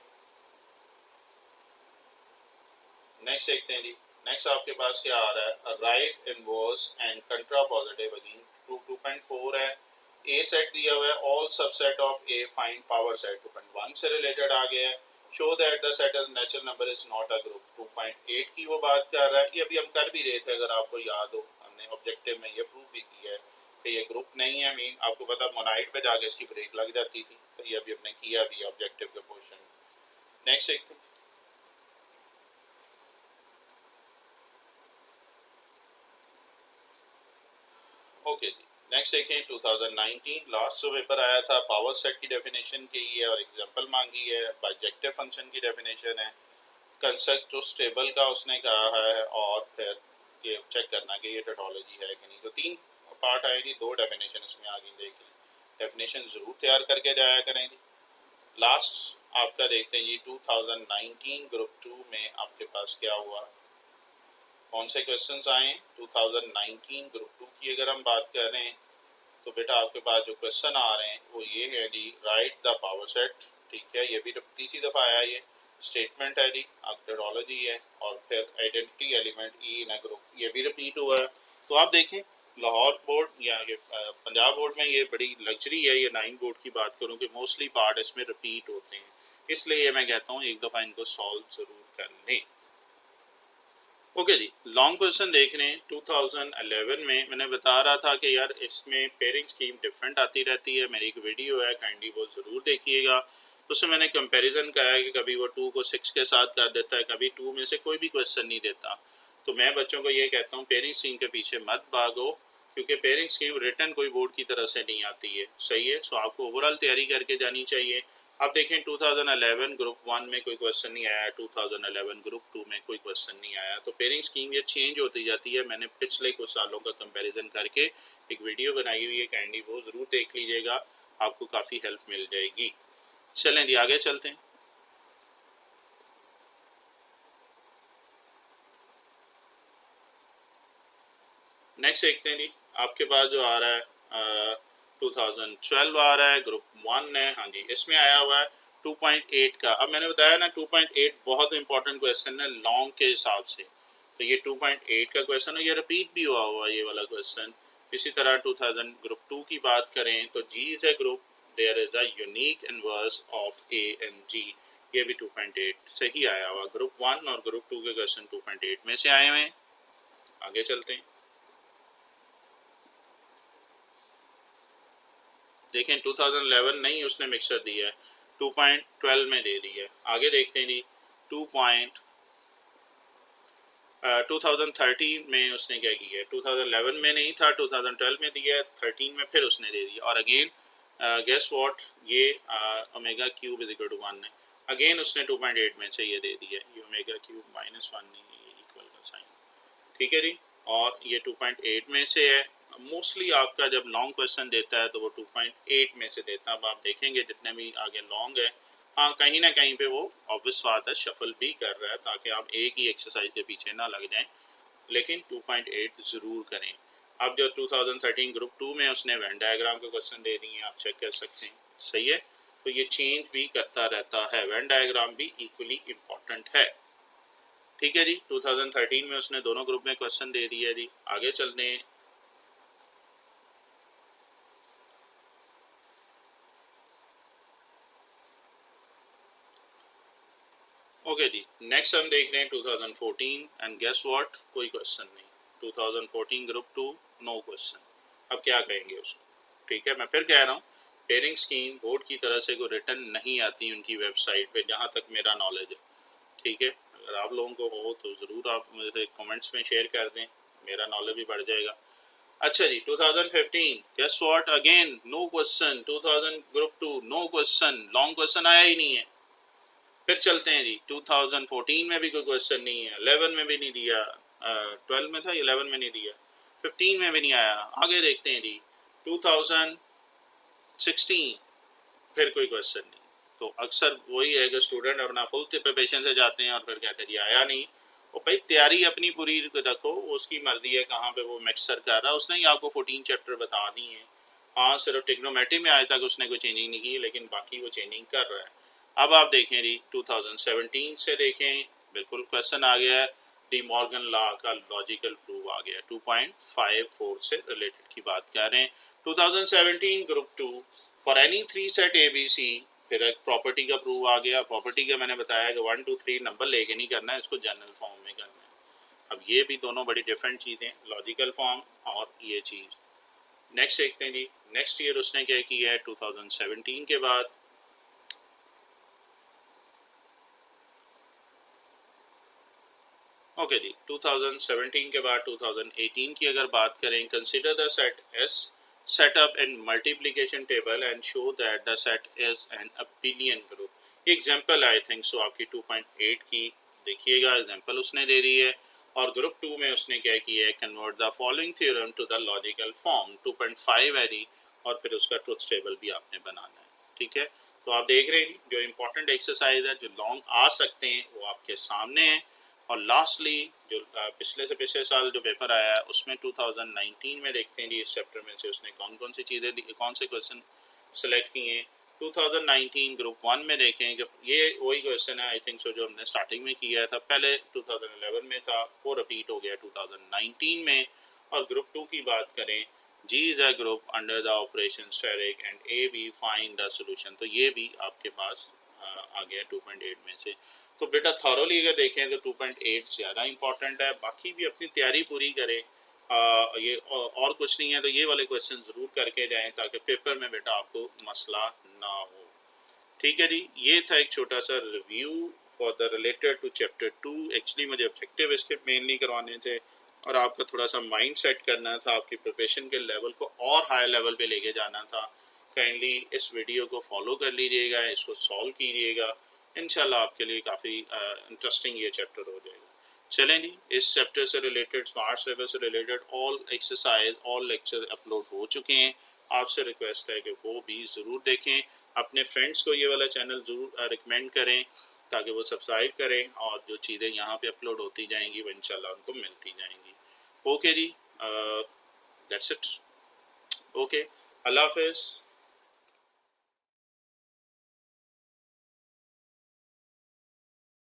नेक्स्ट देखते हैं जी, नेक्स्ट आपके पास क्या आ रहा है, right inverse and कंट्रा positive again 2.4 है, ए सेट दिया हुआ है, all subset of A find power set 2.1 से रिलेटेड आ गया है, show that the set is natural number is not a group 2.8 की वो बात कर रहा है। ये अभी हम कर भी रहे थे, अगर आपको याद हो हमने ऑब्जेक्टिव में ये प्रूव भी किया है कि ये ग्रुप नहीं है। मीन आपको पता मोनाइट पे जाके इसकी ब्रेक लग जाती थी, तो ये अभी हमने किया भी ऑब्जेक्टिव के पोर्शन। नेक्स्ट एक ओके जी, नेक्स्ट देखें 2019 लास्ट जो पेपर आया था, पावर सेट की डेफिनेशन की है और एग्जांपल मांगी है, बाइजेक्टिव फंक्शन की डेफिनेशन है, कंसेप्ट जो स्टेबल का उसने कहा है, और फिर ये चेक करना कि ये टोटोलॉजी है कि नहीं। तो 3 पार्ट आएगी, 2 डेफिनेशन इसमें आ गई, देख लें डेफिनेशन जरूर तैयार करके जाया करें जी। लास्ट आपका देखते हैं जी 2019 ग्रुप 2 में आपके पास क्या हुआ, कौन से क्वेश्चंस आए। 2019 ग्रुप 2 की अगर हम बात कर रहे हैं तो बेटा आपके पास जो क्वेश्चन आ रहे हैं वो ये है जी, राइट द पावर सेट। ठीक है, ये भी तीसरी दफ़ा आया, ये स्टेटमेंट है जी, टोटोलॉजी है, और फिर identity element E in a group, ये भी रिपीट हुआ है। तो आप देखें लाहौर बोर्ड या ये पंजाब बोर्ड में ये बड़ी लग्जरी है, ये 9 बोर्ड की बात करूँ कि मोस्टली पार्ट इसमें रिपीट होते हैं, इसलिए मैं कहता हूँ एक दफ़ा इनको सॉल्व ज़रूर कर लें। ओके जी, लॉन्ग क्वेश्चन देख रहे हैं। 2011 में मैंने बता रहा था कि यार इसमें पेयरिंग स्कीम डिफरेंट आती रहती है, मेरी एक वीडियो है, काइंडली वो ज़रूर देखिएगा। उसमें मैंने कंपैरिजन कहा है कि कभी वो 2 को 6 के साथ कर देता है, कभी 2 में से कोई भी क्वेश्चन नहीं देता। तो मैं बच्चों को ये कहता हूँ पेयरिंग स्कीम के पीछे मत भागो, क्योंकि पेयरिंग स्कीम रिटर्न कोई बोर्ड की तरह से नहीं आती है, सही है। सो आपको ओवरऑल तैयारी करके जानी चाहिए। अब देखें 2011 ग्रुप 1 में कोई क्वेश्चन नहीं आया, 2011 ग्रुप 2 में कोई क्वेश्चन नहीं आया। तो पेयरिंग स्कीम ये चेंज होती जाती है। मैंने पिछले कुछ सालों का कंपैरिजन करके एक वीडियो बनाई हुई है, काइंडली वो ज़रूर देख लीजिएगा, आपको काफ़ी हेल्प मिल जाएगी। चलें जी आगे चलते हैं। नेक्स्ट देखते हैं जी, आपके पास जो आ रहा है 2012 आ रहा है, ग्रुप 1 है, हाँ जी, इसमें आया हुआ है 2.8 का। अब मैंने बताया ना 2.8 बहुत इंपॉर्टेंट क्वेश्चन है लॉन्ग के हिसाब से, तो ये 2.8 का क्वेश्चन है, ये रिपीट भी हुआ हुआ ये वाला क्वेश्चन। इसी तरह 2000 ग्रुप 2 की बात करें तो G is a group, there is a unique inverse of A and G, ये भी 2.8 से ही आया हुआ। ग्रुप 1 और ग्रुप 2 के क्वेश्चन 2.8 में से आए हुए हैं। आगे चलते हैं, देखें 2011 नहीं उसने मिक्सर दिया है, 2.12 में दे दी है। आगे देखते हैं जी 2013 में उसने क्या किया है, 2011 में नहीं था, 2012 में दिया है, 13 में फिर उसने दे दिया। और अगेन गेस व्हाट, ये omega cube is equal to 1 है, अगेन उसने 2.8 में से ये दे दिया है, ये ओमेगा क्यूब -1 नहीं इक्वल का साइन। ठीक है जी, और ये 2.8 में से है। मोस्टली आपका जब लॉन्ग क्वेश्चन देता है तो वो 2.8 में से देता है। अब आप देखेंगे जितने भी आगे लॉन्ग है, हाँ कहीं ना कहीं पे वो ऑब्वियस बात है शफल भी कर रहा है, ताकि आप एक ही एक्सरसाइज के पीछे ना लग जाएं, लेकिन 2.8 ज़रूर करें। अब जो 2013 ग्रुप 2 में उसने वेन डायग्राम के क्वेश्चन दे दिए हैं, आप चेक कर सकते हैं, सही है। तो ये चेंज भी करता रहता है, वेन डायग्राम भी इक्वली इम्पॉर्टेंट है। ठीक है जी, 2013 में उसने दोनों ग्रुप में क्वेश्चन दे दिया है जी। आगे चलते हैं, ओके जी, नेक्स्ट हम देख रहे हैं 2014 एंड गेस व्हाट, कोई क्वेश्चन नहीं। 2014 ग्रुप 2 नो क्वेश्चन। अब क्या कहेंगे उसको? ठीक है, मैं फिर कह रहा हूँ, पेयरिंग स्कीम बोर्ड की तरह से कोई रिटर्न नहीं आती उनकी वेबसाइट पे, जहाँ तक मेरा नॉलेज है। ठीक है, अगर आप लोगों को हो तो ज़रूर आप मुझे कमेंट्स में शेयर कर दें, मेरा नॉलेज भी बढ़ जाएगा। अच्छा जी, 2015 guess what, again no question. 2000 group 2 no question, long question आया ही नहीं है। फिर चलते हैं जी, 2014 में भी कोई क्वेश्चन नहीं है, 11 में भी नहीं दिया, 12 में था, 11 में नहीं दिया, 15 में भी नहीं आया। आगे देखते हैं जी, 2016 फिर कोई क्वेश्चन नहीं। तो अक्सर वही है कि स्टूडेंट अपना फुल प्रिपरेशन से जाते हैं और फिर कहते हैं जी आया नहीं। और भाई तैयारी अपनी पूरी रखो, उसकी मर्जी है कहाँ पे वो मिक्सर कर रहा है। उसने ही आपको 14 चैप्टर बता दी है। हाँ, सिर्फ टिग्नोमेट्री में आज तक उसने कोई चेंजिंग नहीं की, लेकिन बाकी वो चेंजिंग कर रहा है। अब आप देखें जी, 2017 से देखें, बिल्कुल क्वेश्चन आ गया है। डी मॉर्गन लॉ का लॉजिकल प्रूफ आ गया, 2.54 से रिलेटेड की बात कर रहे हैं। 2017 group 2 for any 3 set ABC, फिर एक प्रॉपर्टी का प्रूफ आ गया। प्रॉपर्टी का मैंने बताया कि 1 2 3 नंबर लेके नहीं करना है, इसको जनरल फॉर्म में करना है। अब ये भी दोनों बड़ी डिफरेंट चीज़ें, लॉजिकल फॉर्म और ये चीज़। नेक्स्ट देखते हैं जी, नेक्स्ट ईयर उसने क्या किया है 2017 के बाद। ओके जी, 2017 के बाद 2018 की अगर बात करें, consider the set S set up in multiplication table and show that the set is an abelian group। Example I think so आपकी 2.8 की देखिएगा, एग्जाम्पल उसने दे दी है। और ग्रुप 2 में उसने क्या किया है, convert the following theorem to the logical form. 2.5 है जी, और फिर उसका ट्रुथ टेबल भी आपने बनाना है। ठीक है, तो आप देख रहे हैं जो इंपॉर्टेंट एक्सरसाइज है, जो लॉन्ग आ सकते हैं, वो आपके सामने है। और लास्टली जो पिछले से पिछले साल जो पेपर आया है, उसमें 2019 में देखते हैं जी, इस चैप्टर में से उसने कौन कौन सी चीज़ें, कौन से क्वेश्चन सेलेक्ट किए हैं। 2019 ग्रुप 1 में देखें कि ये वही क्वेश्चन है आई थिंक सो जो हमने स्टार्टिंग में किया था, पहले 2011 में था, वो रिपीट हो गया 2019 में। और ग्रुप 2 की बात करें, G is a group under the operation steric and A B find the solution, तो ये भी आपके पास आ गया 2.8 में से। तो बेटा थॉरोली अगर देखें तो 2.8 ज़्यादा इंपॉर्टेंट है। बाकी भी अपनी तैयारी पूरी करें। ये और कुछ नहीं है तो ये वाले क्वेश्चन ज़रूर करके जाएं, ताकि पेपर में बेटा आपको मसला ना हो। ठीक है जी, ये था एक छोटा सा review for the related to chapter 2। Actually मुझे ऑब्जेक्टिव इसके मेनली करवाने थे और आपका थोड़ा सा माइंड सेट करना था, आपकी प्रिपरेशन के लेवल को और हाई लेवल पे लेके जाना था। काइंडली इस वीडियो को फॉलो कर लीजिएगा, इसको सॉल्व कीजिएगा, इंशाल्लाह आपके लिए काफ़ी इंटरेस्टिंग ये चैप्टर हो जाएगा। चलें जी, इस चैप्टर से रिलेटेड, स्मार्ट सर्विस से related all exercise, all lecture upload हो चुके हैं। आपसे रिक्वेस्ट है कि वो भी ज़रूर देखें, अपने फ्रेंड्स को ये वाला चैनल ज़रूर रिकमेंड करें, ताकि वो सब्सक्राइब करें और जो चीज़ें यहाँ पे अपलोड होती जाएंगी वो इंशाल्लाह उनको मिलती जाएंगी। ओके जी, दैट्स इट। ओके, अल्लाह हाफिज़।